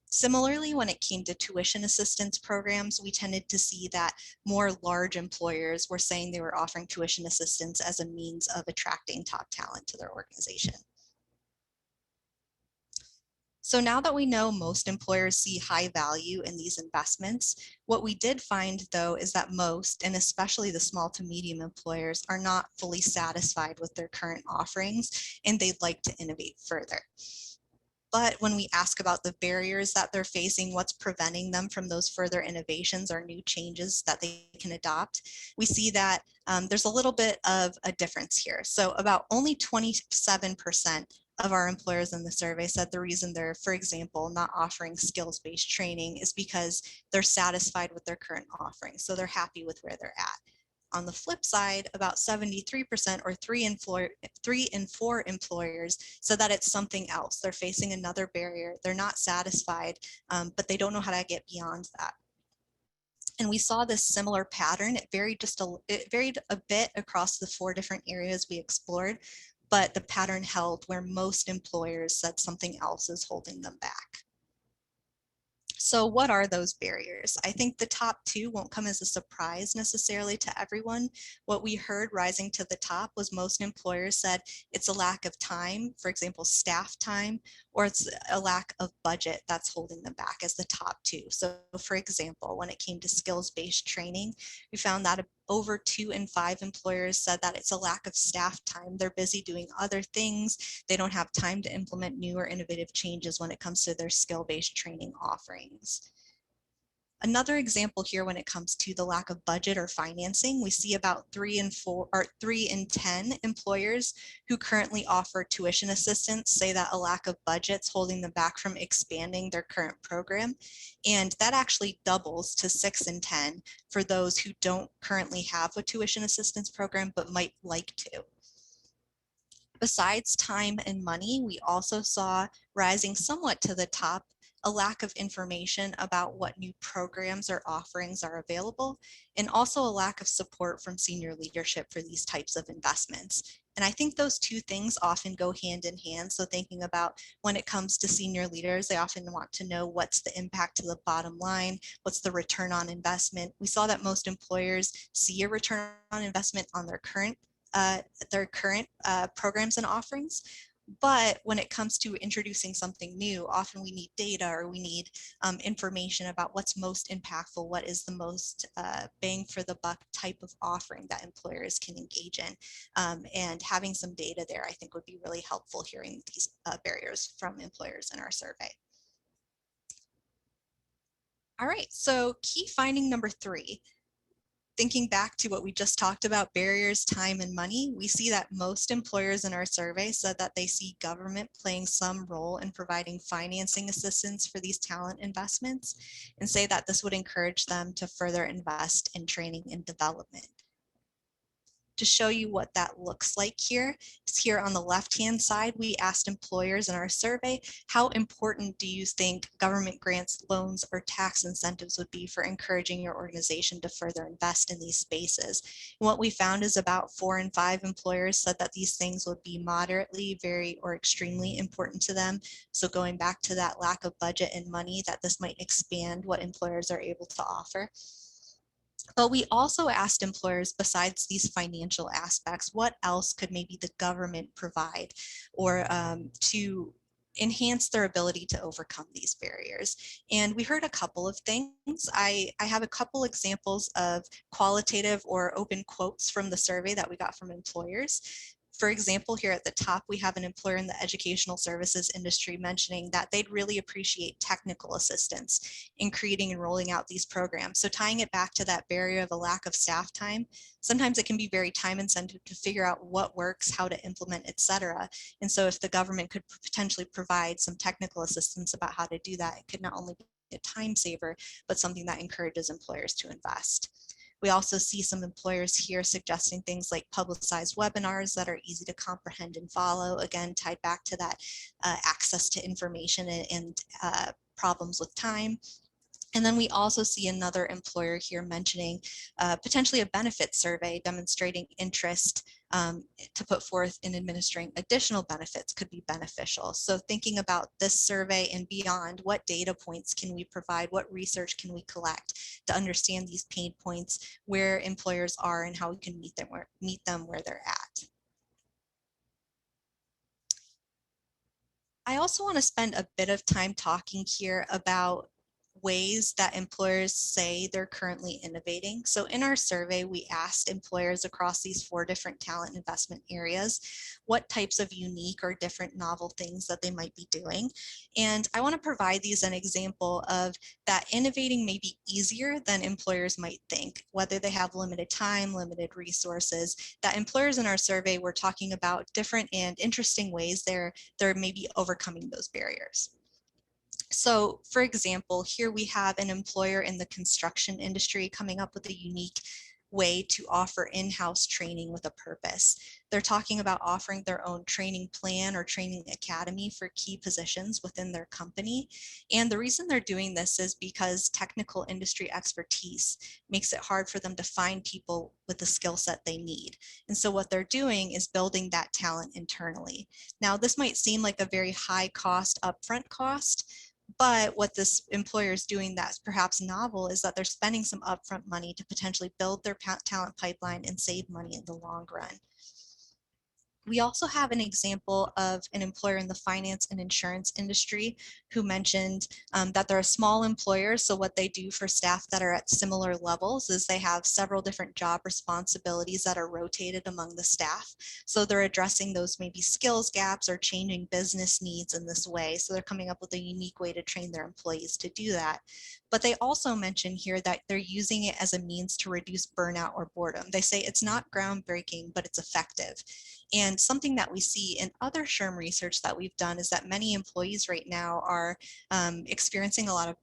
Similarly, when it came to tuition assistance programs, we tended to see that more large employers were saying they were offering tuition assistance as a means of attracting top talent to their organization. So now that we know most employers see high value in these investments, what we did find though is that most, and especially the small to medium employers, are not fully satisfied with their current offerings and they'd like to innovate further. But when we ask about the barriers that they're facing, what's preventing them from those further innovations or new changes that they can adopt, we see that there's a little bit of a difference here. So about only 27% of our employers in the survey said the reason they're, for example, not offering skills-based training is because they're satisfied with their current offering. So they're happy with where they're at. On the flip side, about 73% or 3 in 4 employers said that it's something else. They're facing another barrier. They're not satisfied, but they don't know how to get beyond that. And we saw this similar pattern. It varied a bit across the 4 different areas we explored, but the pattern held where most employers said something else is holding them back. So what are those barriers? I think the top 2 won't come as a surprise necessarily to everyone. What we heard rising to the top was most employers said it's a lack of time, for example, staff time, or it's a lack of budget that's holding them back as the top 2. So for example, when it came to skills-based training, we found that over 2 in 5 employers said that it's a lack of staff time. They're busy doing other things. They don't have time to implement new or innovative changes when it comes to their skill-based training offerings. Another example here when it comes to the lack of budget or financing, we see about 3 in 10 employers who currently offer tuition assistance say that a lack of budget's holding them back from expanding their current program. And that actually doubles to 6 in 10 for those who don't currently have a tuition assistance program but might like to. Besides time and money, we also saw rising somewhat to the top a lack of information about what new programs or offerings are available, and also a lack of support from senior leadership for these types of investments. And I think those two things often go hand in hand. So thinking about when it comes to senior leaders, they often want to know what's the impact to the bottom line, what's the return on investment. We saw that most employers see a return on investment on their current programs and offerings. But when it comes to introducing something new, often we need data or we need information about what's most impactful, what is the most bang for the buck type of offering that employers can engage in. And having some data there, I think, would be really helpful hearing these barriers from employers in our survey. All right, so key finding number 3. Thinking back to what we just talked about, barriers, time, and money, we see that most employers in our survey said that they see government playing some role in providing financing assistance for these talent investments, and say that this would encourage them to further invest in training and development. To show you what that looks like here is here on the left-hand side, we asked employers in our survey, how important do you think government grants, loans, or tax incentives would be for encouraging your organization to further invest in these spaces? And what we found is about 4 in 5 employers said that these things would be moderately, very, or extremely important to them. So going back to that lack of budget and money, that this might expand what employers are able to offer. But we also asked employers, besides these financial aspects, what else could maybe the government provide or to enhance their ability to overcome these barriers. And we heard a couple of things. I have a couple examples of qualitative or open quotes from the survey that we got from employers. For example, here at the top, we have an employer in the educational services industry mentioning that they'd really appreciate technical assistance in creating and rolling out these programs. So tying it back to that barrier of a lack of staff time, sometimes it can be very time intensive to figure out what works, how to implement, etc. And so if the government could potentially provide some technical assistance about how to do that, it could not only be a time saver, but something that encourages employers to invest. We also see some employers here suggesting things like publicized webinars that are easy to comprehend and follow, again, tied back to that access to information and problems with time. And then we also see another employer here mentioning potentially a benefit survey demonstrating interest to put forth in administering additional benefits could be beneficial. So thinking about this survey and beyond, what data points can we provide? What research can we collect to understand these pain points, where employers are and how we can meet them where they're at? I also want to spend a bit of time talking here about ways that employers say they're currently innovating. So in our survey, we asked employers across these 4 different talent investment areas what types of unique or different novel things that they might be doing. And I want to provide these an example of that innovating may be easier than employers might think, whether they have limited time, limited resources. That employers in our survey were talking about different and interesting ways they're maybe overcoming those barriers. So for example, here we have an employer in the construction industry coming up with a unique way to offer in-house training with a purpose. They're talking about offering their own training plan or training academy for key positions within their company. And the reason they're doing this is because technical industry expertise makes it hard for them to find people with the skill set they need. And so what they're doing is building that talent internally. Now, this might seem like a very high cost, upfront cost, but what this employer is doing that's perhaps novel is that they're spending some upfront money to potentially build their talent pipeline and save money in the long run. We also have an example of an employer in the finance and insurance industry who mentioned that they're a small employer. So what they do for staff that are at similar levels is they have several different job responsibilities that are rotated among the staff. So they're addressing those maybe skills gaps or changing business needs in this way. So they're coming up with a unique way to train their employees to do that. But they also mention here that they're using it as a means to reduce burnout or boredom. They say it's not groundbreaking, but it's effective. And something that we see in other SHRM research that we've done is that many employees right now are experiencing a lot of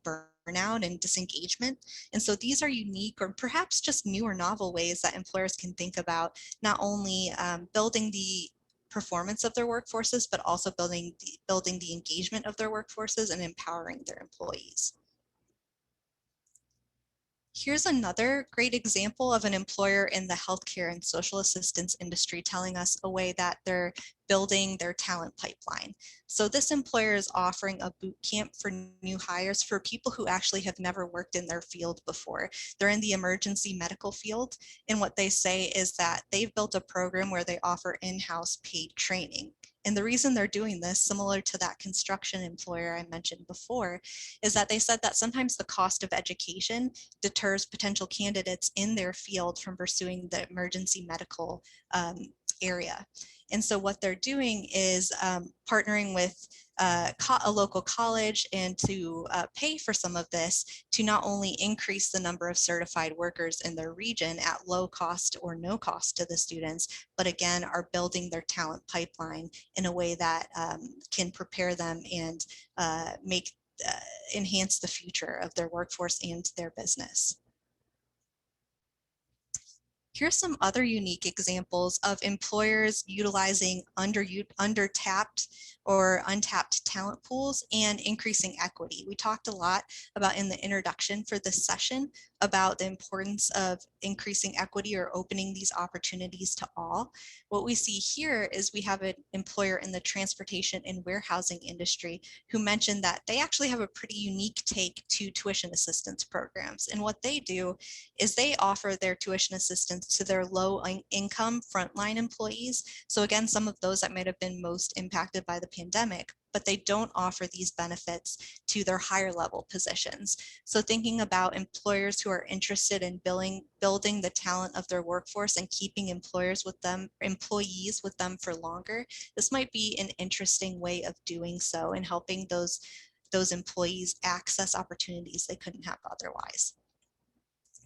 burnout and disengagement. And so these are unique or perhaps just new or novel ways that employers can think about not only building the performance of their workforces, but also building the engagement of their workforces and empowering their employees. Here's another great example of an employer in the healthcare and social assistance industry telling us a way that they're building their talent pipeline. So this employer is offering a boot camp for new hires for people who actually have never worked in their field before. They're in the emergency medical field, and what they say is that they've built a program where they offer in-house paid training. And the reason they're doing this, similar to that construction employer I mentioned before, is that they said that sometimes the cost of education deters potential candidates in their field from pursuing the emergency medical area. And so what they're doing is partnering with a local college and to pay for some of this to not only increase the number of certified workers in their region at low cost or no cost to the students, but again, are building their talent pipeline in a way that can prepare them and enhance the future of their workforce and their business. Here's some other unique examples of employers utilizing undertapped or untapped talent pools and increasing equity. We talked a lot about in the introduction for this session about the importance of increasing equity or opening these opportunities to all. What we see here is we have an employer in the transportation and warehousing industry who mentioned that they actually have a pretty unique take to tuition assistance programs. And what they do is they offer their tuition assistance to their low income frontline employees. So again, some of those that might have been most impacted by the pandemic, but they don't offer these benefits to their higher level positions. So thinking about employers who are interested in building the talent of their workforce and keeping employees with them for longer, this might be an interesting way of doing so and helping those employees access opportunities they couldn't have otherwise.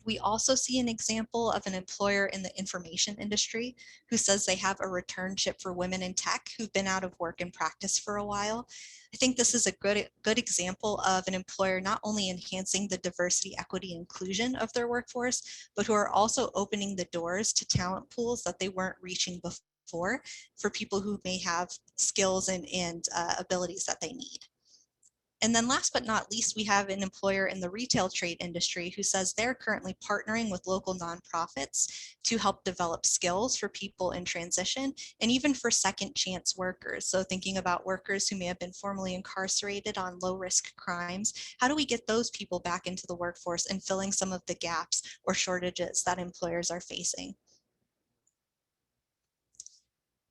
We also see an example of an employer in the information industry who says they have a returnship for women in tech who've been out of work and practice for a while. I think this is a good example of an employer not only enhancing the diversity, equity, inclusion of their workforce, but who are also opening the doors to talent pools that they weren't reaching before for people who may have skills and abilities that they need. And then last but not least, we have an employer in the retail trade industry who says they're currently partnering with local nonprofits to help develop skills for people in transition and even for second chance workers. So thinking about workers who may have been formerly incarcerated on low risk crimes, how do we get those people back into the workforce and filling some of the gaps or shortages that employers are facing?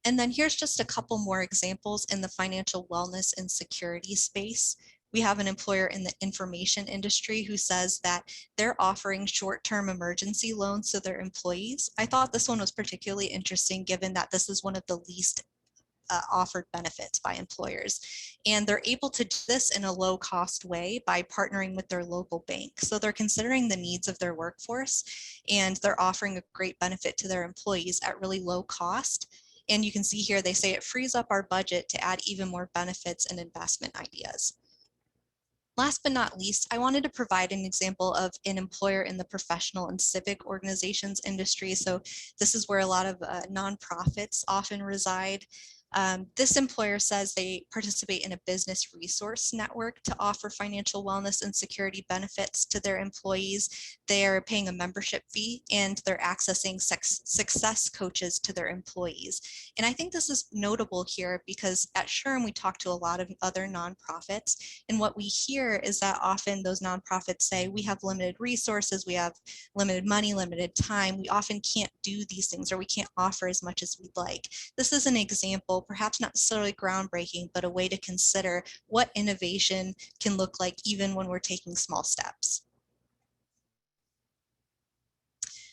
And then here's just a couple more examples in the financial wellness and security space. We have an employer in the information industry who says that they're offering short-term emergency loans to their employees. I thought this one was particularly interesting given that this is one of the least offered benefits by employers. And they're able to do this in a low cost way by partnering with their local bank. So they're considering the needs of their workforce and they're offering a great benefit to their employees at really low cost. And you can see here, they say it frees up our budget to add even more benefits and investment ideas. Last but not least, I wanted to provide an example of an employer in the professional and civic organizations industry. So this is where a lot of nonprofits often reside. This employer says they participate in a business resource network to offer financial wellness and security benefits to their employees. They are paying a membership fee and they're accessing success coaches to their employees. And I think this is notable here because at SHRM, we talk to a lot of other nonprofits. And what we hear is that often those nonprofits say, we have limited resources, we have limited money, limited time. We often can't do these things or we can't offer as much as we'd like. This is an example, perhaps not necessarily groundbreaking, but a way to consider what innovation can look like even when we're taking small steps.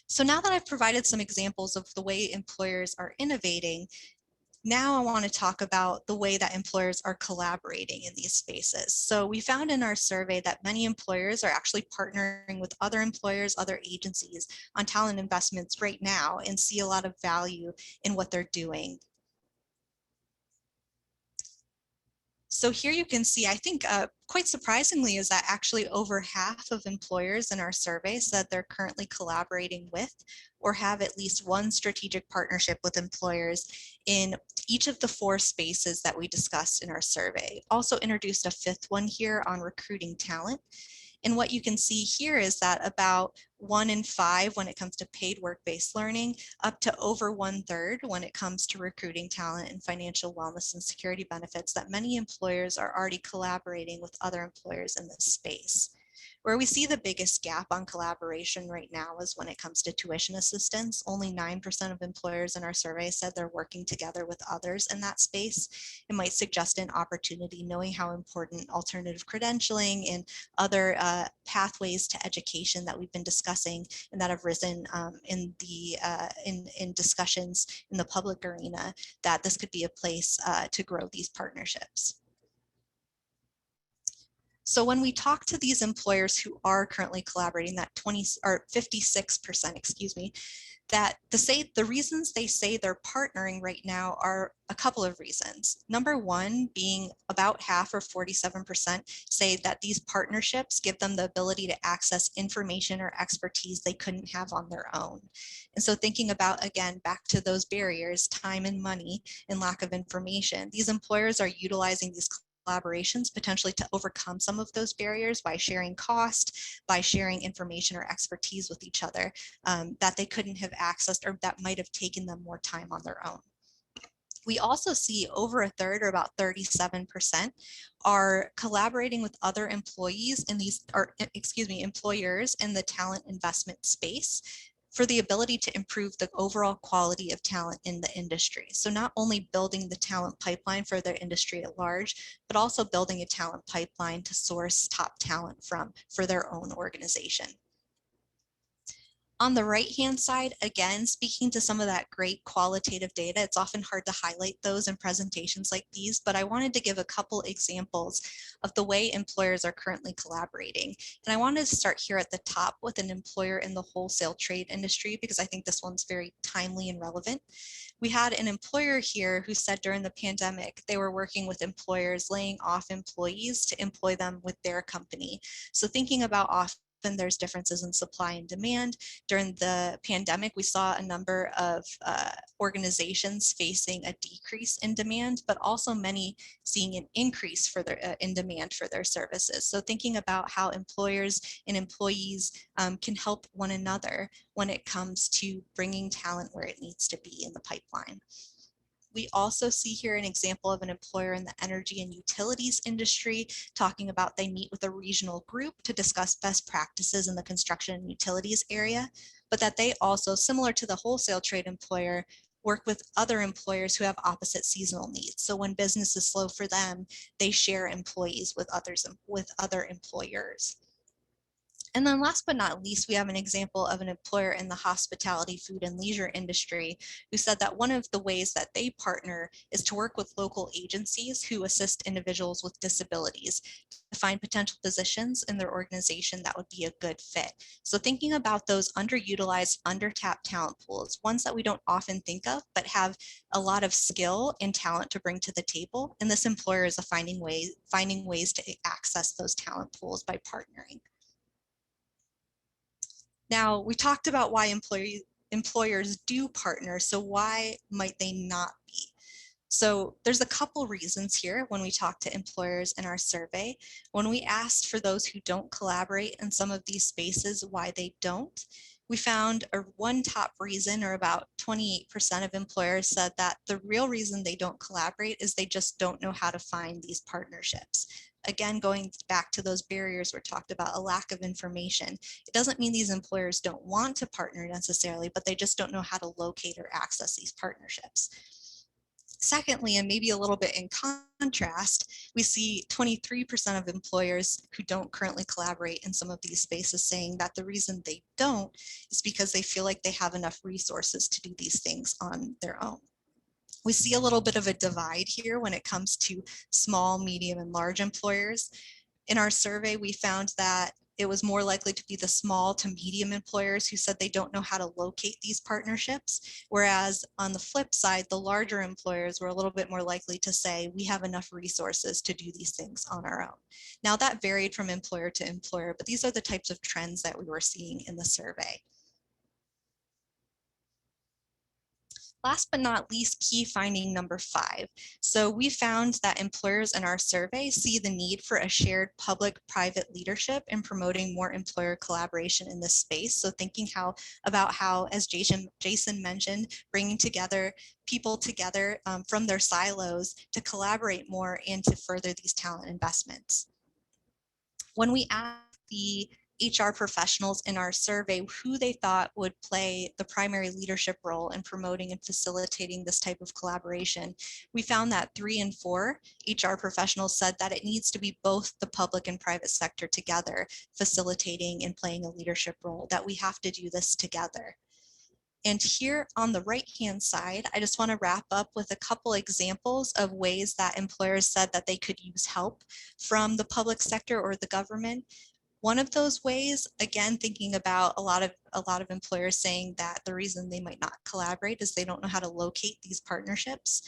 So now that I've provided some examples of the way employers are innovating, Now I want to talk about the way that employers are collaborating in these spaces. So we found in our survey that many employers are actually partnering with other employers, other agencies on talent investments right now and see a lot of value in what they're doing. So here you can see, I think quite surprisingly, is that actually over half of employers in our survey said they're currently collaborating with or have at least one strategic partnership with employers in each of the 4 spaces that we discussed in our survey. Also introduced a 5th one here on recruiting talent. And what you can see here is that about 1 in 5 when it comes to paid work-based learning, up to over 1/3 when it comes to recruiting talent and financial wellness and security benefits, that many employers are already collaborating with other employers in this space. Where we see the biggest gap on collaboration right now is when it comes to tuition assistance. Only 9% of employers in our survey said they're working together with others in that space. It might suggest an opportunity, knowing how important alternative credentialing and other pathways to education that we've been discussing and that have risen in discussions in the public arena, that this could be a place to grow these partnerships. So when we talk to these employers who are currently collaborating, that 56%, excuse me, that the reasons they say they're partnering right now are a couple of reasons. Number one being about half, or 47%, say that these partnerships give them the ability to access information or expertise they couldn't have on their own. And so thinking about, again, back to those barriers, time and money and lack of information, these employers are utilizing these collaborations potentially to overcome some of those barriers by sharing cost, by sharing information or expertise with each other that they couldn't have accessed or that might have taken them more time on their own. We also see over 1/3, or about 37%, are collaborating with other employees in these, or excuse me, employers in the talent investment space for the ability to improve the overall quality of talent in the industry. So not only building the talent pipeline for their industry at large, but also building a talent pipeline to source top talent from for their own organization. On the right-hand side, again, speaking to some of that great qualitative data, it's often hard to highlight those in presentations like these, but I wanted to give a couple examples of the way employers are currently collaborating. And I wanted to start here at the top with an employer in the wholesale trade industry, because I think this one's very timely and relevant. We had an employer here who said during the pandemic, they were working with employers laying off employees to employ them with their company. So thinking about often there's differences in supply and demand. During the pandemic, we saw a number of organizations facing a decrease in demand, but also many seeing an increase for their, in demand for their services. So thinking about how employers and employees can help one another when it comes to bringing talent where it needs to be in the pipeline. We also see here an example of an employer in the energy and utilities industry talking about they meet with a regional group to discuss best practices in the construction and utilities area, but that they also, similar to the wholesale trade employer, work with other employers who have opposite seasonal needs. So when business is slow for them, they share employees with other employers. And then last but not least, we have an example of an employer in the hospitality, food, and leisure industry who said that one of the ways that they partner is to work with local agencies who assist individuals with disabilities to find potential positions in their organization that would be a good fit. So thinking about those underutilized, undertapped talent pools, ones that we don't often think of, but have a lot of skill and talent to bring to the table. And this employer is finding ways to access those talent pools by partnering. Now, we talked about why employers do partner, so why might they not be? So there's a couple reasons here when we talk to employers in our survey. When we asked for those who don't collaborate in some of these spaces why they don't, we found one top reason, or about 28% of employers said that the real reason they don't collaborate is they just don't know how to find these partnerships. Again, going back to those barriers we talked about, a lack of information. It doesn't mean these employers don't want to partner necessarily, but they just don't know how to locate or access these partnerships. Secondly, and maybe a little bit in contrast, we see 23% of employers who don't currently collaborate in some of these spaces saying that the reason they don't is because they feel like they have enough resources to do these things on their own. We see a little bit of a divide here when it comes to small, medium, and large employers. In our survey, we found that it was more likely to be the small to medium employers who said they don't know how to locate these partnerships, whereas on the flip side, the larger employers were a little bit more likely to say we have enough resources to do these things on our own. Now that varied from employer to employer, but these are the types of trends that we were seeing in the survey. Last but not least, key finding number 5. So we found that employers in our survey see the need for a shared public-private leadership in promoting more employer collaboration in this space. So thinking about how, as Jason mentioned, bringing people together from their silos to collaborate more and to further these talent investments. When we asked the HR professionals in our survey who they thought would play the primary leadership role in promoting and facilitating this type of collaboration, we found that 3 and 4 HR professionals said that it needs to be both the public and private sector together, facilitating and playing a leadership role, that we have to do this together. And here on the right-hand side, I just want to wrap up with a couple examples of ways that employers said that they could use help from the public sector or the government. One of those ways, again, thinking about a lot of employers saying that the reason they might not collaborate is they don't know how to locate these partnerships.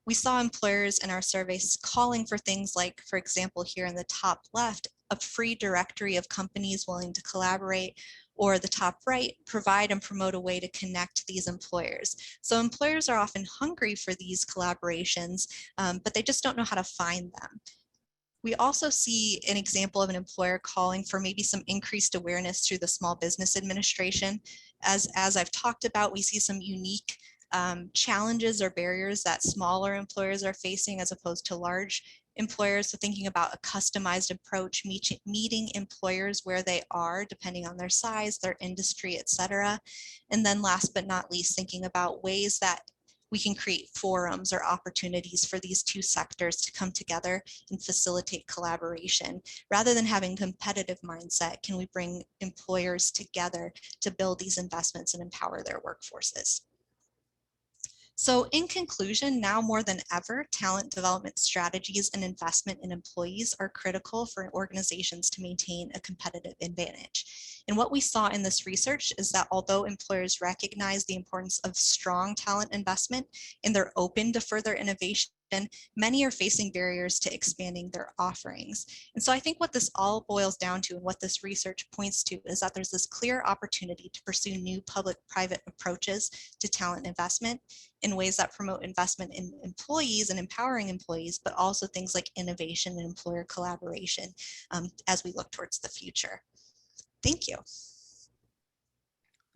We saw employers in our surveys calling for things like, for example, here in the top left, a free directory of companies willing to collaborate, or the top right, provide and promote a way to connect these employers. So employers are often hungry for these collaborations, but they just don't know how to find them. We also see an example of an employer calling for maybe some increased awareness through the Small Business Administration. As I've talked about, we see some unique challenges or barriers that smaller employers are facing as opposed to large employers. So thinking about a customized approach, meeting employers where they are, depending on their size, their industry, et cetera. And then last but not least, thinking about ways that we can create forums or opportunities for these two sectors to come together and facilitate collaboration. Rather than having competitive mindset, can we bring employers together to build these investments and empower their workforces? So in conclusion, now more than ever, talent development strategies and investment in employees are critical for organizations to maintain a competitive advantage. And what we saw in this research is that although employers recognize the importance of strong talent investment and they're open to further innovation, many are facing barriers to expanding their offerings. And so I think what this all boils down to and what this research points to is that there's this clear opportunity to pursue new public-private approaches to talent investment in ways that promote investment in employees and empowering employees, but also things like innovation and employer collaboration as we look towards the future. Thank you.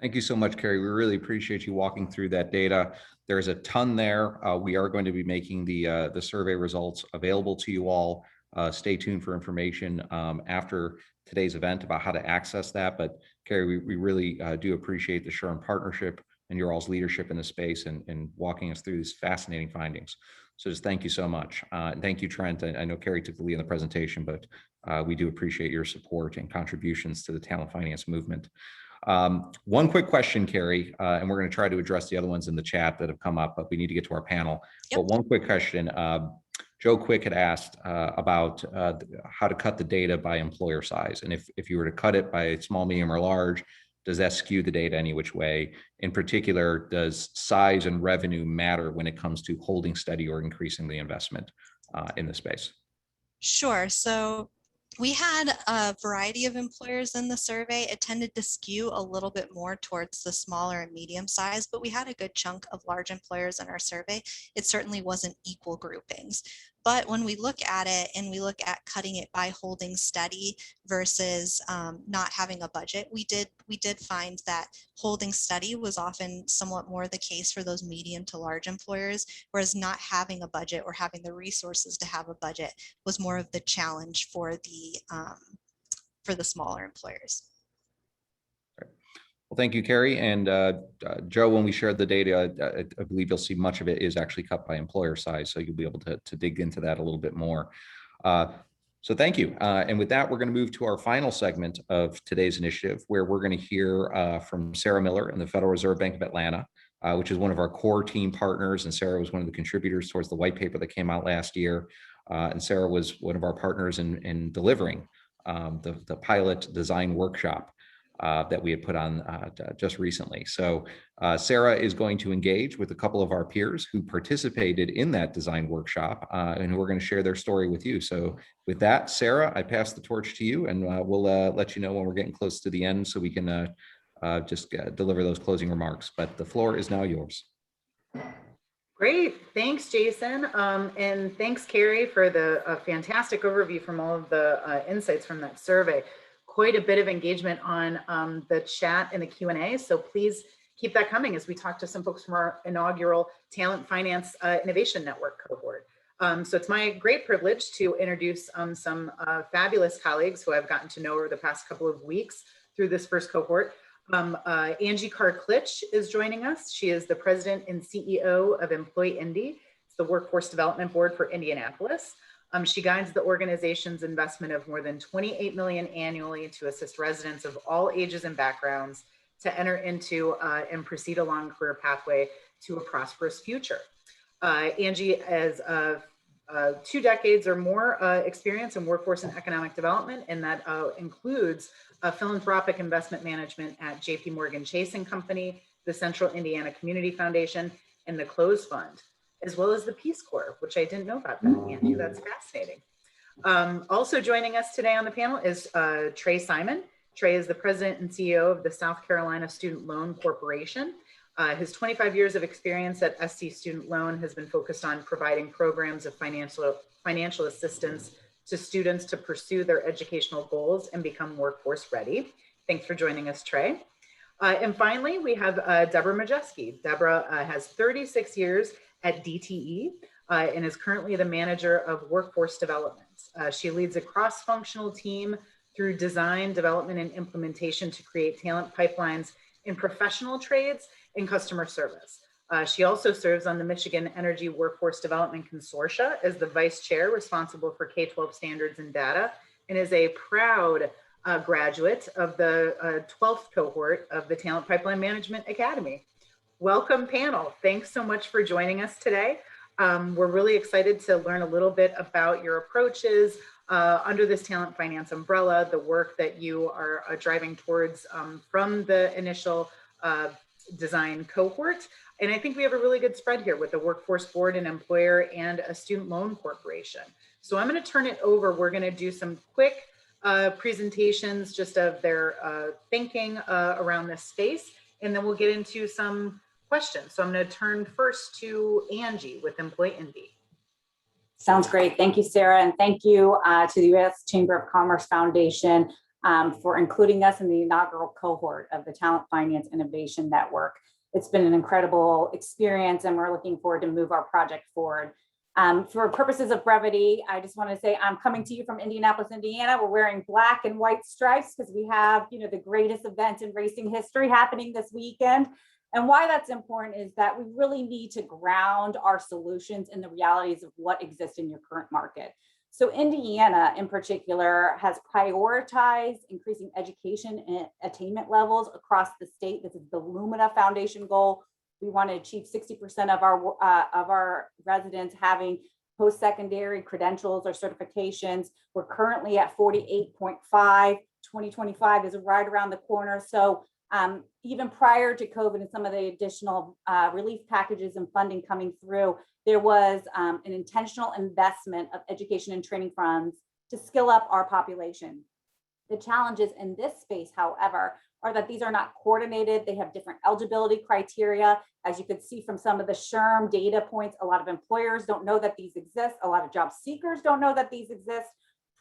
Thank you so much, Carrie. We really appreciate you walking through that data. There's a ton there. We are going to be making the survey results available to you all. Stay tuned for information after today's event about how to access that. But Carrie, we really do appreciate the SHRM partnership and your all's leadership in the space and walking us through these fascinating findings. So just thank you so much. And thank you, Trent. I know Carrie took the lead in the presentation, but we do appreciate your support and contributions to the talent finance movement. One quick question, Carrie, and we're going to try to address the other ones in the chat that have come up, but we need to get to our panel. Yep. But one quick question. Joe Quick had asked about how to cut the data by employer size. And if you were to cut it by small, medium, or large, does that skew the data any which way? In particular, does size and revenue matter when it comes to holding steady or increasing the investment in the space? Sure. So we had a variety of employers in the survey. It tended to skew a little bit more towards the smaller and medium size, but we had a good chunk of large employers in our survey. It certainly wasn't equal groupings. But when we look at it and we look at cutting it by holding steady versus not having a budget, we did find that holding steady was often somewhat more the case for those medium to large employers, whereas not having a budget or having the resources to have a budget was more of the challenge for the smaller employers. Well, thank you, Carrie. And Joe, when we shared the data, I believe you'll see much of it is actually cut by employer size. So you'll be able to dig into that a little bit more. So thank you. And with that, we're going to move to our final segment of today's initiative, where we're going to hear from Sarah Miller in the Federal Reserve Bank of Atlanta. which is one of our core team partners. And Sarah was one of the contributors towards the white paper that came out last year. And Sarah was one of our partners in delivering the pilot design workshop that we had put on just recently. So Sarah is going to engage with a couple of our peers who participated in that design workshop and who are going to share their story with you. So with that, Sarah, I pass the torch to you, and we'll let you know when we're getting close to the end so we can just deliver those closing remarks. But the floor is now yours. Great, thanks, Jason. And thanks, Carrie, for the fantastic overview from all of the insights from that survey. Quite a bit of engagement on the chat and the Q&A, so please keep that coming as we talk to some folks from our inaugural Talent Finance Innovation Network cohort. So it's my great privilege to introduce some fabulous colleagues who I've gotten to know over the past couple of weeks through this first cohort. Angie Carr-Klitsch is joining us. She is the president and CEO of Employee Indy. It's the Workforce Development Board for Indianapolis. She guides the organization's investment of more than $28 million annually to assist residents of all ages and backgrounds to enter into and proceed along a career pathway to a prosperous future. Angie has 2 decades or more experience in workforce and economic development, and that includes philanthropic investment management at JP Morgan Chase & Company, the Central Indiana Community Foundation, and the Close Fund, as well as the Peace Corps, which I didn't know about that, Angie. That's fascinating. Also joining us today on the panel is Trey Simon. Trey is the president and CEO of the South Carolina Student Loan Corporation. His 25 years of experience at SC Student Loan has been focused on providing programs of financial assistance to students to pursue their educational goals and become workforce ready. Thanks for joining us, Trey. And finally, we have Deborah Majeski. Deborah has 36 years at DTE and is currently the manager of workforce development. She leads a cross-functional team through design, development, and implementation to create talent pipelines in professional trades and customer service. She also serves on the Michigan Energy Workforce Development Consortia as the vice chair responsible for K-12 standards and data, and is a proud graduate of the 12th cohort of the Talent Pipeline Management Academy. Welcome, panel. Thanks so much for joining us today. We're really excited to learn a little bit about your approaches under this talent finance umbrella, the work that you are driving towards from the initial design cohort. And I think we have a really good spread here with the Workforce Board, an employer, and a student loan corporation. So I'm going to turn it over. We're going to do some quick presentations just of their thinking around this space, and then we'll get into some questions. So I'm going to turn first to Angie with Employee Indy. Sounds great. Thank you, Sarah. And thank you to the U.S. Chamber of Commerce Foundation for including us in the inaugural cohort of the Talent Finance Innovation Network. It's been an incredible experience, and we're looking forward to move our project forward. For purposes of brevity, I just want to say I'm coming to you from Indianapolis, Indiana. We're wearing black and white stripes because we have, the greatest event in racing history happening this weekend. And why that's important is that we really need to ground our solutions in the realities of what exists in your current market. So Indiana in particular has prioritized increasing education and attainment levels across the state. This is the Lumina Foundation goal. We want to achieve 60% of our residents having post-secondary credentials or certifications. We're currently at 48.5. 2025 is right around the corner. So even prior to COVID and some of the additional relief packages and funding coming through, there was an intentional investment of education and training funds to skill up our population. The challenges in this space, however, are that these are not coordinated. They have different eligibility criteria. As you could see from some of the SHRM data points, a lot of employers don't know that these exist. A lot of job seekers don't know that these exist.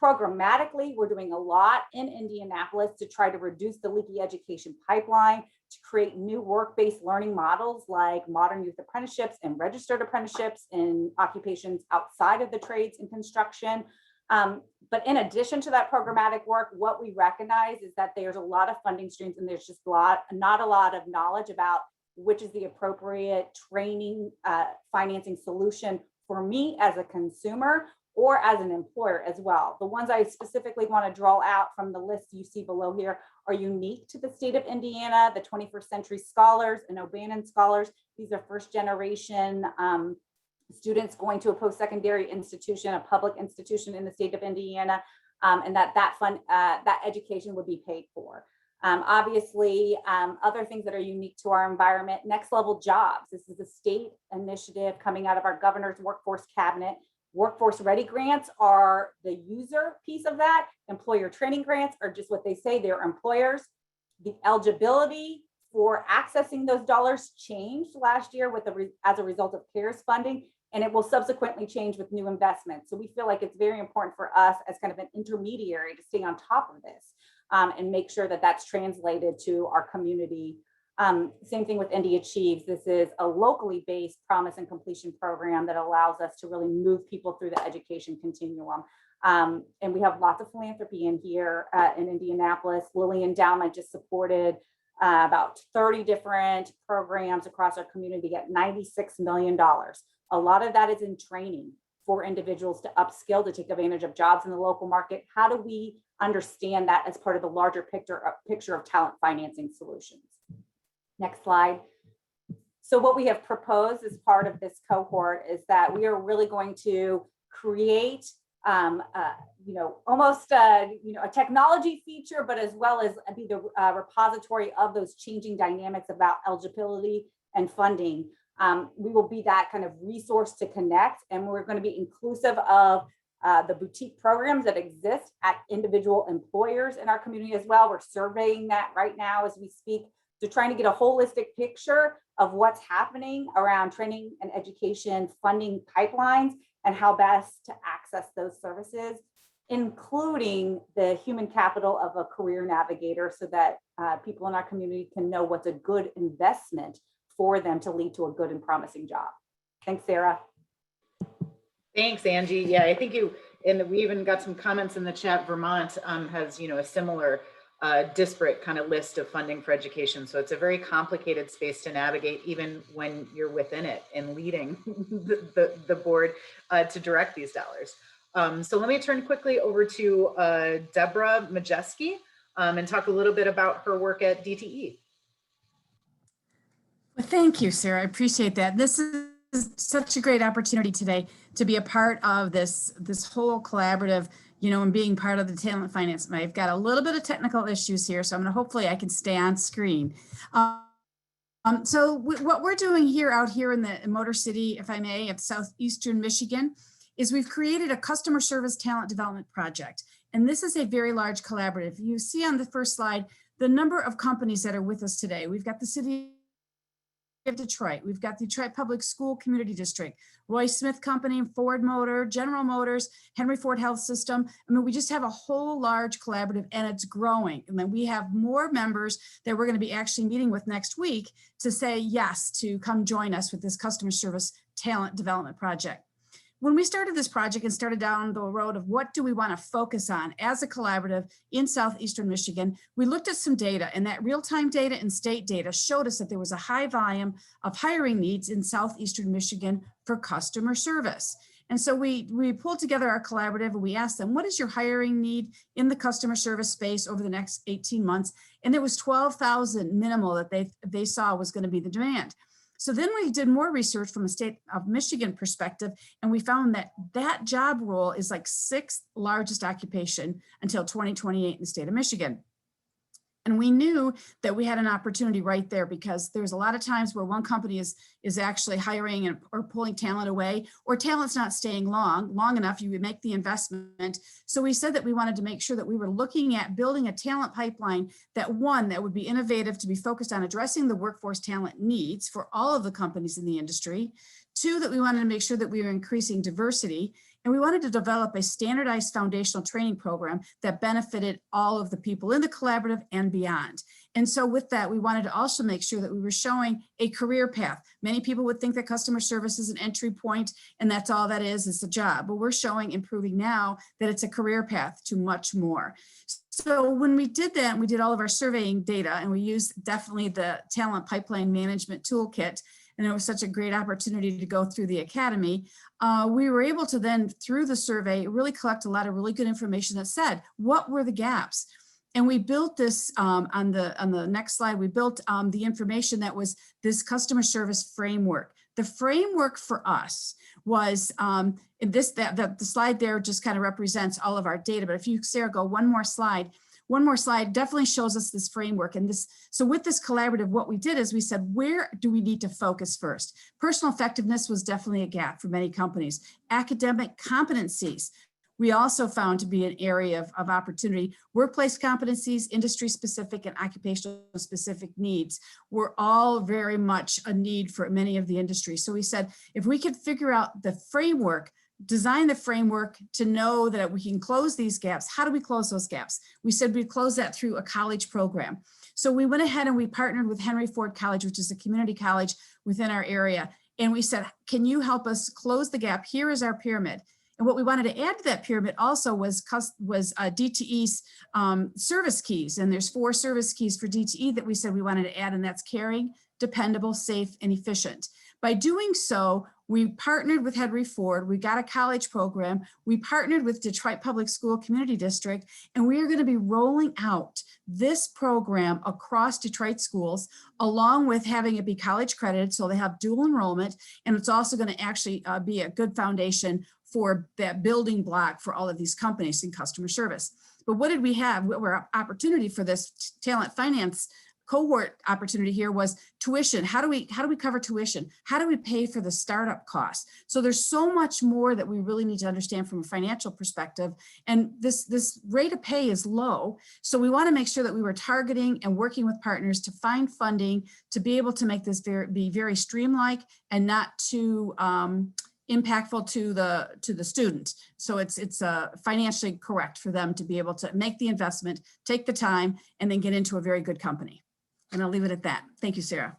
Programmatically, we're doing a lot in Indianapolis to try to reduce the leaky education pipeline, to create new work-based learning models like modern youth apprenticeships and registered apprenticeships in occupations outside of the trades and construction. But in addition to that programmatic work, what we recognize is that there's a lot of funding streams and there's just not a lot of knowledge about which is the appropriate training financing solution for me as a consumer, or as an employer as well. The ones I specifically want to draw out from the list you see below here are unique to the state of Indiana, the 21st Century Scholars and O'Bannon Scholars. These are first generation students going to a post-secondary institution, a public institution in the state of Indiana, and that education would be paid for. Obviously, other things that are unique to our environment, next level jobs. This is a state initiative coming out of our governor's workforce cabinet. Workforce ready grants are the user piece of that. Employer training grants are just what they say, they're employers. The eligibility for accessing those dollars changed last year as a result of CARES funding, and it will subsequently change with new investments. So we feel like it's very important for us as kind of an intermediary to stay on top of this and make sure that that's translated to our community. Same thing with Indy Achieves. This is a locally based promise and completion program that allows us to really move people through the education continuum. And we have lots of philanthropy in here in Indianapolis. Lilly Endowment just supported about 30 different programs across our community at $96 million. A lot of that is in training for individuals to upskill, to take advantage of jobs in the local market. How do we understand that as part of the larger picture of talent financing solutions? Next slide. So what we have proposed as part of this cohort is that we are really going to create almost a technology feature, but as well as be the repository of those changing dynamics about eligibility and funding. We will be that kind of resource to connect, and we're going to be inclusive of the boutique programs that exist at individual employers in our community as well. We're surveying that right now as we speak. So trying to get a holistic picture of what's happening around training and education funding pipelines and how best to access those services, including the human capital of a career navigator, so that people in our community can know what's a good investment for them to lead to a good and promising job. Thanks, Sarah. Thanks, Angie. Yeah, I think we even got some comments in the chat. Vermont has, a similar disparate kind of list of funding for education. So it's a very complicated space to navigate, even when you're within it and leading the board to direct these dollars. So let me turn quickly over to Deborah Majeski and talk a little bit about her work at DTE. Well, thank you, Sarah. I appreciate that. This is such a great opportunity today to be a part of this whole collaborative, and being part of the talent finance. I've got a little bit of technical issues here, so hopefully I can stay on screen. So what we're doing out here in the Motor City, if I may, of southeastern Michigan, is we've created a customer service talent development project. And this is a very large collaborative. You see on the first slide, the number of companies that are with us today. We've got the city of Detroit. We've got the Detroit Public School Community District, Roy Smith Company, Ford Motor, General Motors, Henry Ford Health System. We just have a whole large collaborative, and it's growing. And then we have more members that we're going to be actually meeting with next week to say yes to come join us with this customer service talent development project. When we started this project and started down the road of what do we want to focus on as a collaborative in southeastern Michigan, we looked at some data, and that real-time data and state data showed us that there was a high volume of hiring needs in southeastern Michigan for customer service. And so we pulled together our collaborative and we asked them, what is your hiring need in the customer service space over the next 18 months? And there was 12,000 minimal that they saw was going to be the demand. So then we did more research from a state of Michigan perspective, and we found that job role is like 6th largest occupation until 2028 in the state of Michigan. And we knew that we had an opportunity right there, because there's a lot of times where one company is actually hiring or pulling talent away, or talent's not staying long enough, you would make the investment. So we said that we wanted to make sure that we were looking at building a talent pipeline that would be innovative, to be focused on addressing the workforce talent needs for all of the companies in the industry. 2, that we wanted to make sure that we were increasing diversity. And we wanted to develop a standardized foundational training program that benefited all of the people in the collaborative and beyond. And so with that, we wanted to also make sure that we were showing a career path. Many people would think that customer service is an entry point and that's all that is a job. But we're showing and proving now that it's a career path to much more. So when we did that, we did all of our surveying data, and we used definitely the talent pipeline management toolkit. and it was such a great opportunity to go through the academy, we were able to then, through the survey, really collect a lot of really good information that said, what were the gaps? And we built this on the next slide, we built the information that was this customer service framework. The framework for us was, the slide there just kind of represents all of our data, but if you, Sarah, go one more slide definitely shows us this framework. And this, so with this collaborative, what we did is we said, where do we need to focus first? Personal effectiveness was definitely a gap for many companies. Academic competencies, we also found to be an area of opportunity. Workplace competencies, industry specific and occupational specific needs were all very much a need for many of the industries. So we said, if we could figure out the framework, design the framework to know that we can close these gaps. How do we close those gaps? We said we'd close that through a college program. So we went ahead and we partnered with Henry Ford College, which is a community college within our area. And we said, can you help us close the gap? Here is our pyramid. And what we wanted to add to that pyramid also was DTE's service keys. And there's 4 service keys for DTE that we said we wanted to add, and that's caring, dependable, safe, and efficient. By doing so, we partnered with Henry Ford, we got a college program, we partnered with Detroit Public School Community District, and we are going to be rolling out this program across Detroit schools, along with having it be college credited, so they have dual enrollment, and it's also going to actually be a good foundation for that building block for all of these companies in customer service. But what did we have? What were opportunity for this talent finance cohort opportunity here was tuition. How do we cover tuition? How do we pay for the startup costs? So there's so much more that we really need to understand from a financial perspective. And this rate of pay is low. So we want to make sure that we were targeting and working with partners to find funding to be able to make this be very streamlined and not too impactful to the student. So it's financially correct for them to be able to make the investment, take the time, and then get into a very good company. And I'll leave it at that. Thank you, Sarah.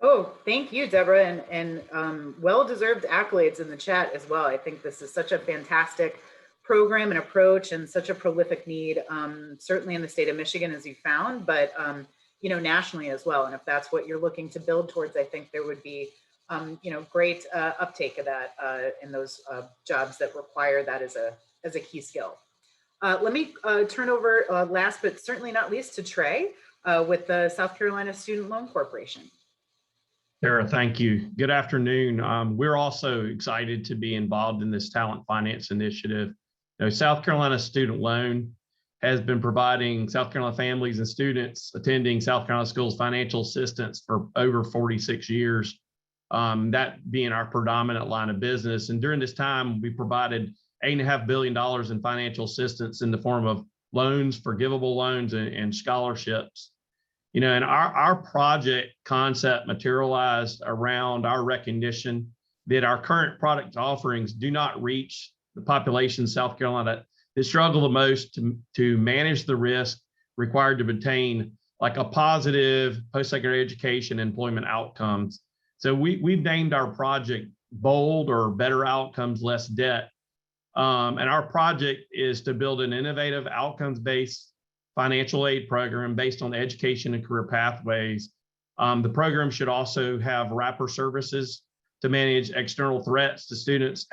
Oh, thank you, Deborah, and well-deserved accolades in the chat as well. I think this is such a fantastic program and approach, and such a prolific need, certainly in the state of Michigan, as you found, but you know, nationally as well. And if that's what you're looking to build towards, I think there would be you know, great uptake of that in those jobs that require that as a key skill. Let me turn over last but certainly not least to Trey with the South Carolina Student Loan Corporation. Sarah, thank you. Good afternoon. We're also excited to be involved in this talent finance initiative. You know, South Carolina Student Loan has been providing South Carolina families and students attending South Carolina schools financial assistance for over 46 years. That being our predominant line of business. And during this time, we provided $8.5 billion in financial assistance in the form of loans, forgivable loans, and scholarships. You know, and our project concept materialized around our recognition that our current product offerings do not reach the population in South Carolina that struggle the most to manage the risk required to obtain like a positive post-secondary education and employment outcomes. So we've named our project BOLD, or Better Outcomes, Less Debt. And our project is to build an innovative outcomes-based financial aid program based on education and career pathways. The program should also have wrapper services to manage external threats to students'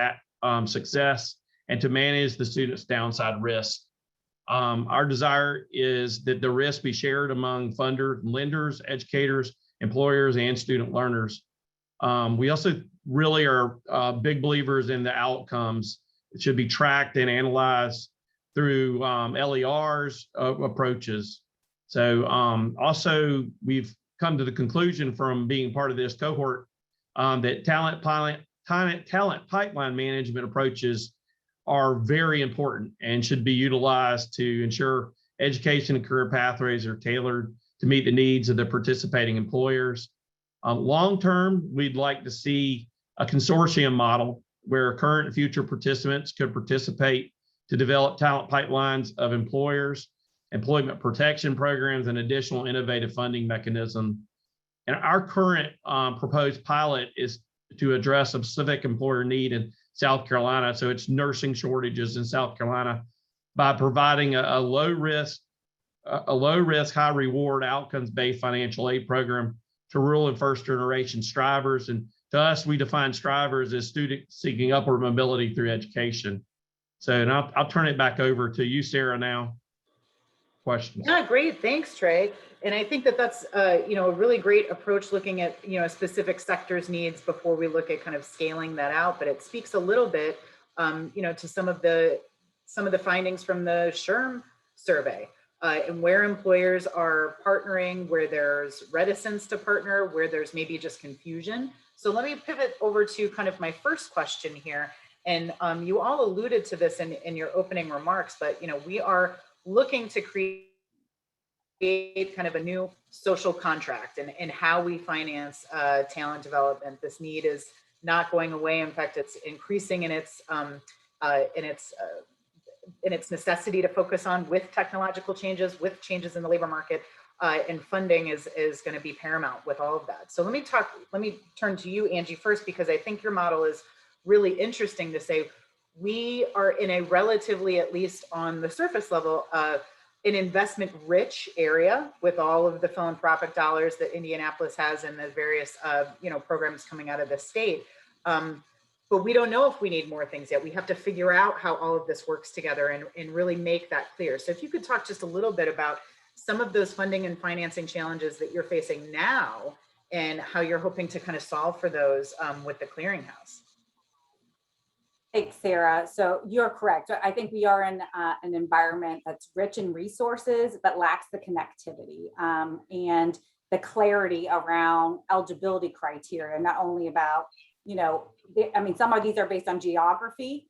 success and to manage the students' downside risk. Our desire is that the risk be shared among funders, lenders, educators, employers, and student learners. We also really are big believers in the outcomes. It should be tracked and analyzed through LER's approaches. So also, we've come to the conclusion from being part of this cohort that talent pipeline management approaches are very important and should be utilized to ensure education and career pathways are tailored to meet the needs of the participating employers. Long-term, we'd like to see a consortium model where current and future participants could participate to develop talent pipelines of employers, employment protection programs, and additional innovative funding mechanisms. And our current proposed pilot is to address a specific employer need in South Carolina. So it's nursing shortages in South Carolina by providing a low risk, high reward outcomes-based financial aid program to rural and first generation strivers. And to us, we define strivers as students seeking upward mobility through education. So, and I'll turn it back over to you, Sarah, now. Questions? Yeah, great. Thanks, Trey. And I think that that's, a really great approach, looking at, specific sectors' needs before we look at kind of scaling that out. But it speaks a little bit, to some of the findings from the SHRM survey, and where employers are partnering, where there's reticence to partner, where there's maybe just confusion. So let me pivot over to kind of my first question here. And you all alluded to this in your opening remarks, but we are looking to create kind of a new social contract and how we finance talent development. This need is not going away. In fact, it's increasing in its necessity to focus on with technological changes, with changes in the labor market, and funding is going to be paramount with all of that. So let me turn to you, Angie, first, because I think your model is really interesting to say we are in a relatively, at least on the surface level, an investment rich area with all of the philanthropic dollars that Indianapolis has and the various programs coming out of the state. But we don't know if we need more things yet. We have to figure out how all of this works together and really make that clear. So if you could talk just a little bit about some of those funding and financing challenges that you're facing now and how you're hoping to kind of solve for those with the clearinghouse. Thanks, Sarah. So you're correct. I think we are in an environment that's rich in resources, but lacks the connectivity and the clarity around eligibility criteria, not only about, some of these are based on geography.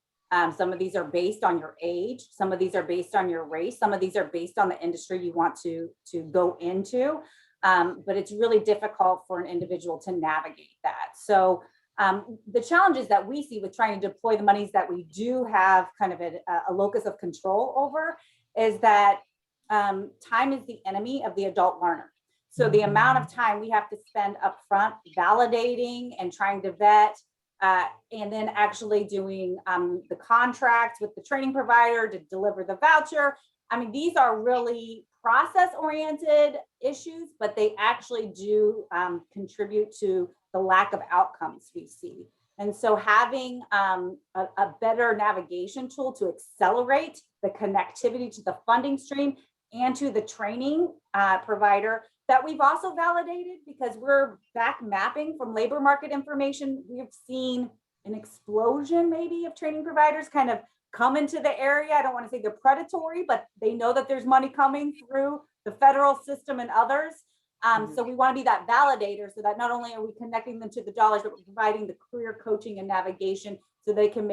Some of these are based on your age. Some of these are based on your race. Some of these are based on the industry you want to go into. But it's really difficult for an individual to navigate that. So the challenges that we see with trying to deploy the monies that we do have kind of a locus of control over is that time is the enemy of the adult learner. So the amount of time we have to spend upfront validating and trying to vet and then actually doing the contract with the training provider to deliver the voucher. I mean, these are really process-oriented issues, but they actually do contribute to the lack of outcomes we see. And so having a better navigation tool to accelerate the connectivity to the funding stream and to the training provider that we've also validated, because we're back mapping from labor market information. We've seen an explosion maybe of training providers kind of come into the area. I don't want to say they're predatory, but they know that there's money coming through the federal system and others. So we want to be that validator so that not only are we connecting them to the dollars, but we're providing the career coaching and navigation so they can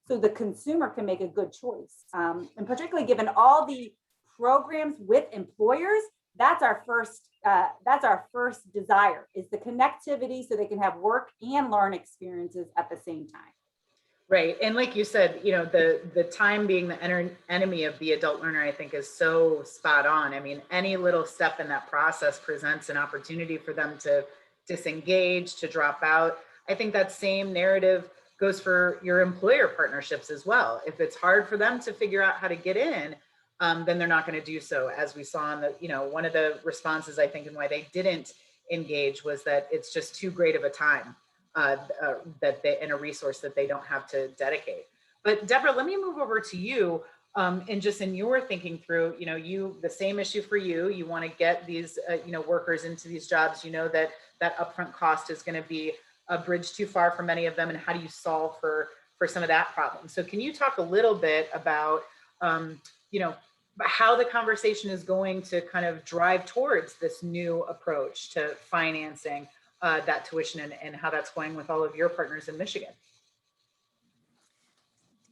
so the consumer can make a good choice. And particularly given all the programs with employers, that's our first desire, is the connectivity so they can have work and learn experiences at the same time. Right. And like you said, the time being the enemy of the adult learner, I think is so spot on. I mean, any little step in that process presents an opportunity for them to disengage, to drop out. I think that same narrative goes for your employer partnerships as well. If it's hard for them to figure out how to get in, then they're not going to do so. As we saw in one of the responses, I think, and why they didn't engage was that it's just too great of a time. And a resource that they don't have to dedicate. But Deborah, let me move over to you and just in your thinking through, the same issue for you. You want to get these, workers into these jobs. That upfront cost is going to be a bridge too far for many of them. And how do you solve for some of that problem? So can you talk a little bit about, how the conversation is going to kind of drive towards this new approach to financing that tuition and how that's going with all of your partners in Michigan?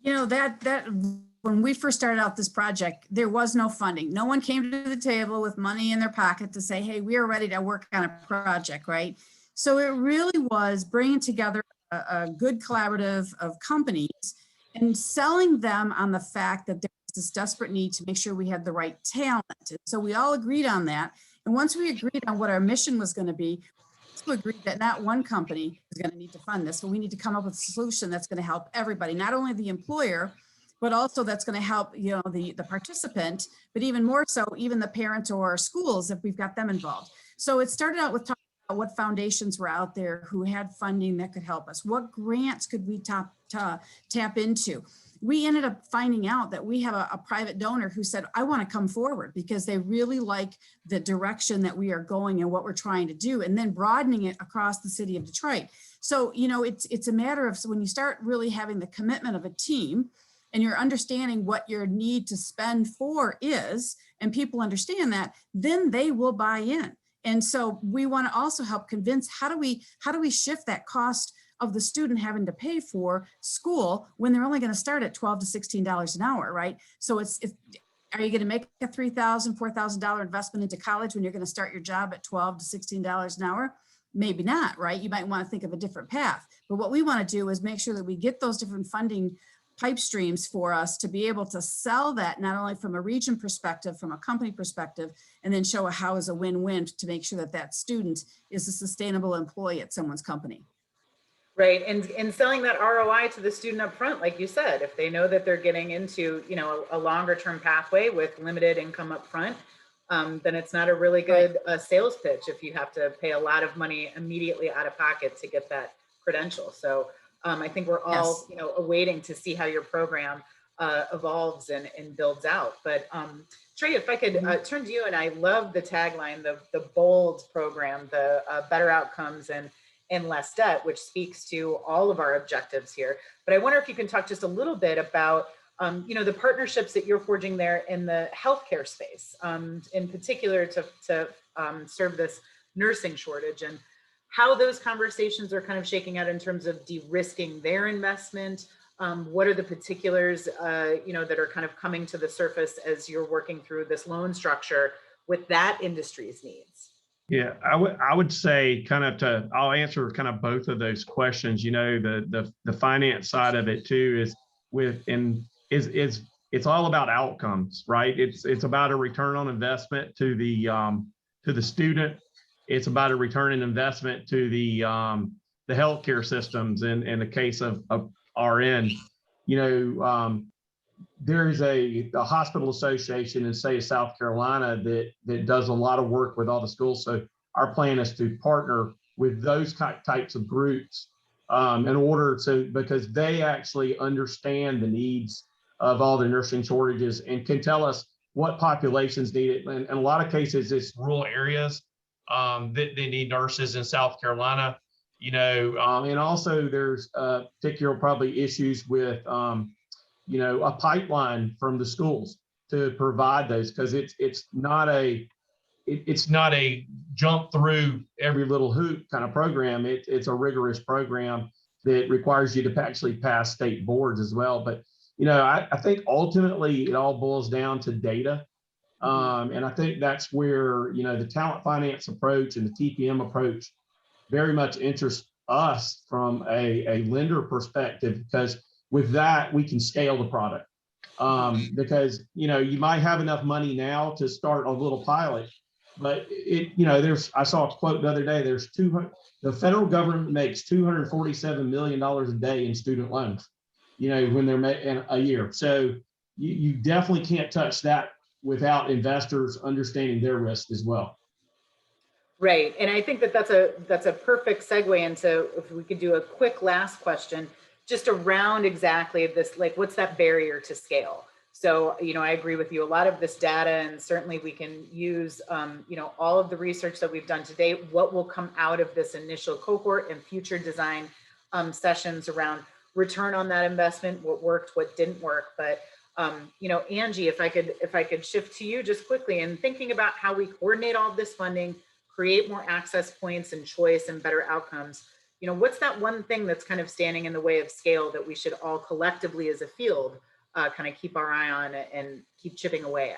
That when we first started out this project, there was no funding. No one came to the table with money in their pocket to say, hey, we are ready to work on a project, right? So it really was bringing together a good collaborative of companies and selling them on the fact that there's this desperate need to make sure we had the right talent. And so we all agreed on that. And once we agreed on what our mission was going to be, we agreed that not one company is going to need to fund this, but we need to come up with a solution that's going to help everybody, not only the employer, but also that's going to help, the participant, but even more so, even the parents or schools, if we've got them involved. So it started out with talking what foundations were out there who had funding that could help us. What grants could we tap into? We ended up finding out that we have a private donor who said, I want to come forward because they really like the direction that we are going and what we're trying to do, and then broadening it across the city of Detroit. So, you know, it's a matter of, so when you start really having the commitment of a team and you're understanding what your need to spend for is, and people understand that, then they will buy in. And so we want to also help convince, how do we shift that cost of the student having to pay for school when they're only going to start at $12 to $16 an hour, right? So are you going to make a $3,000, $4,000 investment into college when you're going to start your job at $12 to $16 an hour? Maybe not, right? You might want to think of a different path. But what we want to do is make sure that we get those different funding pipe streams for us to be able to sell that, not only from a region perspective, from a company perspective, and then show how is a win-win to make sure that that student is a sustainable employee at someone's company. Right, and selling that ROI to the student up front, like you said, if they know that they're getting into, you know, a longer term pathway with limited income up front, then it's not a really good sales pitch if you have to pay a lot of money immediately out of pocket to get that credential. So I think we're all, you know, awaiting to see how your program evolves and builds out. But Trey, if I could turn to you, and I love the tagline, the BOLD program, the better outcomes and less debt, which speaks to all of our objectives here. But I wonder if you can talk just a little bit about, you know, the partnerships that you're forging there in the healthcare space, in particular to serve this nursing shortage, and how those conversations are kind of shaking out in terms of de-risking their investment. What are the particulars, you know, that are kind of coming to the surface as you're working through this loan structure with that industry's needs? Yeah, I would say kind of I'll answer kind of both of those questions. You know, the finance side of it too is it's all about outcomes, right? It's about a return on investment to the student. It's about a return on investment to the healthcare systems. In the case of RN, you know, there's a hospital association in, say, South Carolina that does a lot of work with all the schools. So our plan is to partner with those types of groups in order to, because they actually understand the needs of all the nursing shortages and can tell us what populations need it. And in a lot of cases, it's rural areas that they need nurses in South Carolina, you know, and also there's particular probably issues with you know, a pipeline from the schools to provide those, because it's not a jump through every little hoop kind of program. It's a rigorous program that requires you to actually pass state boards as well. But you know, I think ultimately it all boils down to data, and I think that's where, you know, the talent finance approach and the TPM approach very much interests us from a lender perspective, because with that, we can scale the product, because, you know, you might have enough money now to start a little pilot, but you know, I saw a quote the other day, the federal government makes $247 million a day in student loans, you know, when they're in a year. So you definitely can't touch that without investors understanding their risk as well. Right, and I think that's a perfect segue into, if we could do a quick last question, just around exactly this, like, what's that barrier to scale? So, you know, I agree with you. A lot of this data, and certainly we can use, you know, all of the research that we've done today, what will come out of this initial cohort and future design sessions around return on that investment, what worked, what didn't work. But, you know, Angie, if I could shift to you just quickly, and thinking about how we coordinate all of this funding, create more access points and choice and better outcomes. You know, what's that one thing that's kind of standing in the way of scale that we should all collectively as a field kind of keep our eye on and keep chipping away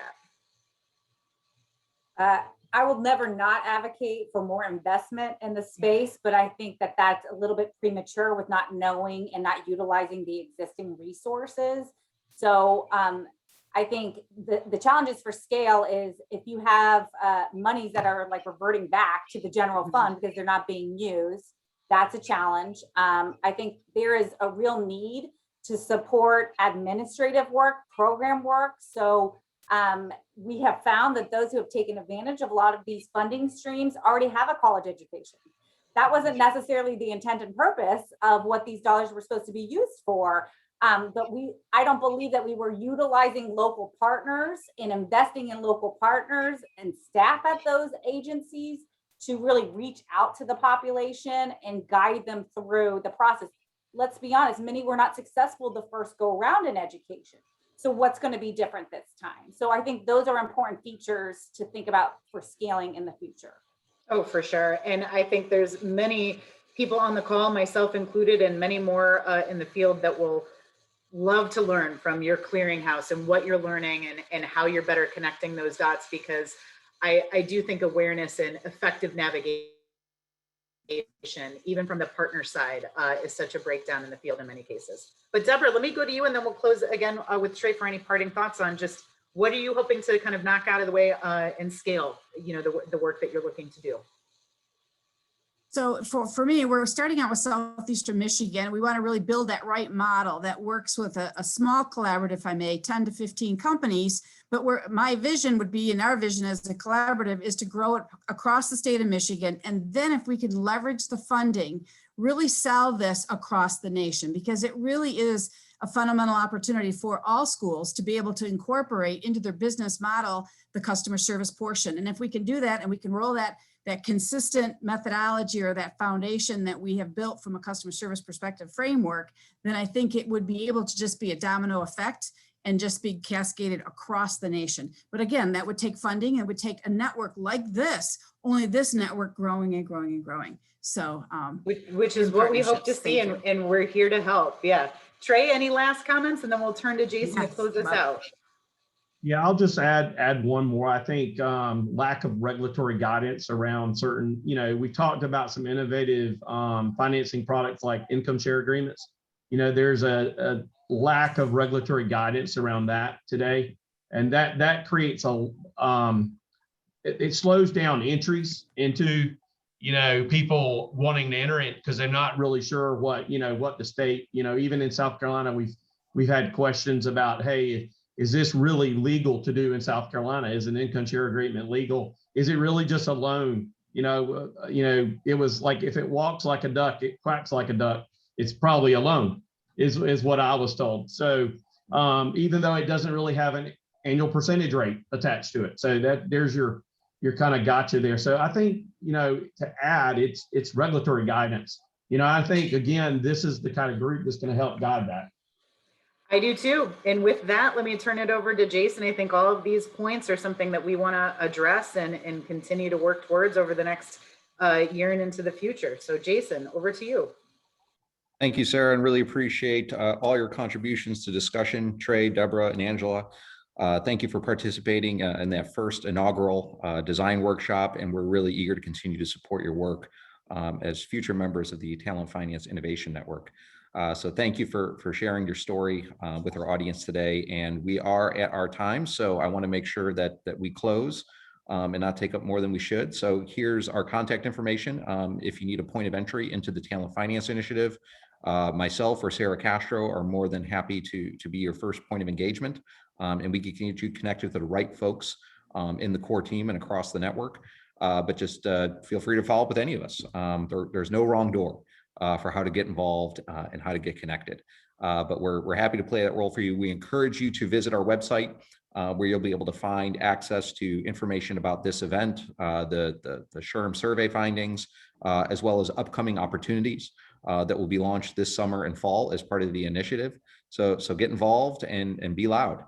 at? I will never not advocate for more investment in the space, but I think that that's a little bit premature with not knowing and not utilizing the existing resources. So I think the challenges for scale is if you have monies that are like reverting back to the general fund because they're not being used, that's a challenge. I think there is a real need to support administrative work, program work. So We have found that those who have taken advantage of a lot of these funding streams already have a college education. That wasn't necessarily the intent and purpose of what these dollars were supposed to be used for. But I don't believe that we were utilizing local partners and investing in local partners and staff at those agencies to really reach out to the population and guide them through the process. Let's be honest, many were not successful the first go around in education. So what's going to be different this time? So I think those are important features to think about for scaling in the future. Oh, for sure. And I think there's many people on the call, myself included, and many more in the field that will love to learn from your clearinghouse and what you're learning and how you're better connecting those dots, because I do think awareness and effective navigation, even from the partner side, is such a breakdown in the field in many cases. But Deborah, let me go to you, and then we'll close again with Trey for any parting thoughts on just what are you hoping to kind of knock out of the way and scale, the work that you're looking to do. So for me, we're starting out with Southeastern Michigan. We want to really build that right model that works with a small collaborative, if I may, 10 to 15 companies. But my vision would be, and our vision as a collaborative, is to grow it across the state of Michigan. And then if we can leverage the funding, really sell this across the nation, because it really is a fundamental opportunity for all schools to be able to incorporate into their business model the customer service portion. And if we can do that, and we can roll that consistent methodology or that foundation that we have built from a customer service perspective framework, then I think it would be able to just be a domino effect and just be cascaded across the nation. But again, that would take funding. It would take a network like this, only this network growing and growing and growing. So, which is what we hope to see, and we're here to help. Yeah. Trey, any last comments? And then we'll turn to Jason to close this out. Yeah, I'll just add one more. I think lack of regulatory guidance around certain, we talked about some innovative financing products like income share agreements. There's a lack of regulatory guidance around that today. And that creates it slows down entries into, people wanting to enter it because they're not really sure what the state, even in South Carolina, we've had questions about, hey, is this really legal to do in South Carolina? Is an income share agreement legal? Is it really just a loan? It was like, if it walks like a duck, it quacks like a duck. It's probably a loan, is what I was told. So even though it doesn't really have an annual percentage rate attached to it, so that there's your kind of gotcha there. So I think to add, it's regulatory guidance. I think again, this is the kind of group that's going to help guide that. I do too. And with that, let me turn it over to Jason. I think all of these points are something that we want to address and continue to work towards over the next year and into the future. So Jason, over to you. Thank you, Sarah, and really appreciate all your contributions to discussion, Trey, Deborah, and Angela. Thank you for participating in that first inaugural design workshop, and we're really eager to continue to support your work as future members of the Talent Finance Innovation Network. So thank you for sharing your story with our audience today. And we are at our time, so I want to make sure that we close and not take up more than we should. So here's our contact information. If you need a point of entry into the Talent Finance Initiative, myself or Sarah Castro are more than happy to be your first point of engagement. And we can get you connected with the right folks in the core team and across the network. But just feel free to follow up with any of us. There's no wrong door for how to get involved and how to get connected. But we're happy to play that role for you. We encourage you to visit our website where you'll be able to find access to information about this event, the SHRM survey findings, as well as upcoming opportunities that will be launched this summer and fall as part of the initiative. So get involved and be loud.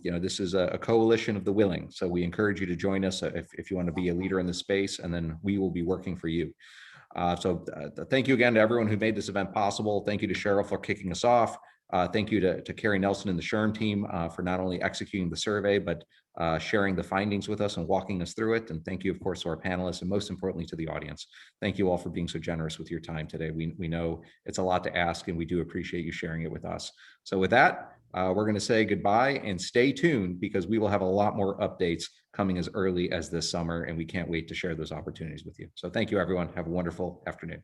This is a coalition of the willing. So we encourage you to join us if you want to be a leader in this space, and then we will be working for you. So thank you again to everyone who made this event possible. Thank you to Cheryl for kicking us off. Thank you to Carrie Nelson and the SHRM team for not only executing the survey, but sharing the findings with us and walking us through it. And thank you, of course, to our panelists, and most importantly, to the audience. Thank you all for being so generous with your time today. We know it's a lot to ask, and we do appreciate you sharing it with us. So with that, we're going to say goodbye and stay tuned, because we will have a lot more updates coming as early as this summer, and we can't wait to share those opportunities with you. So thank you, everyone. Have a wonderful afternoon.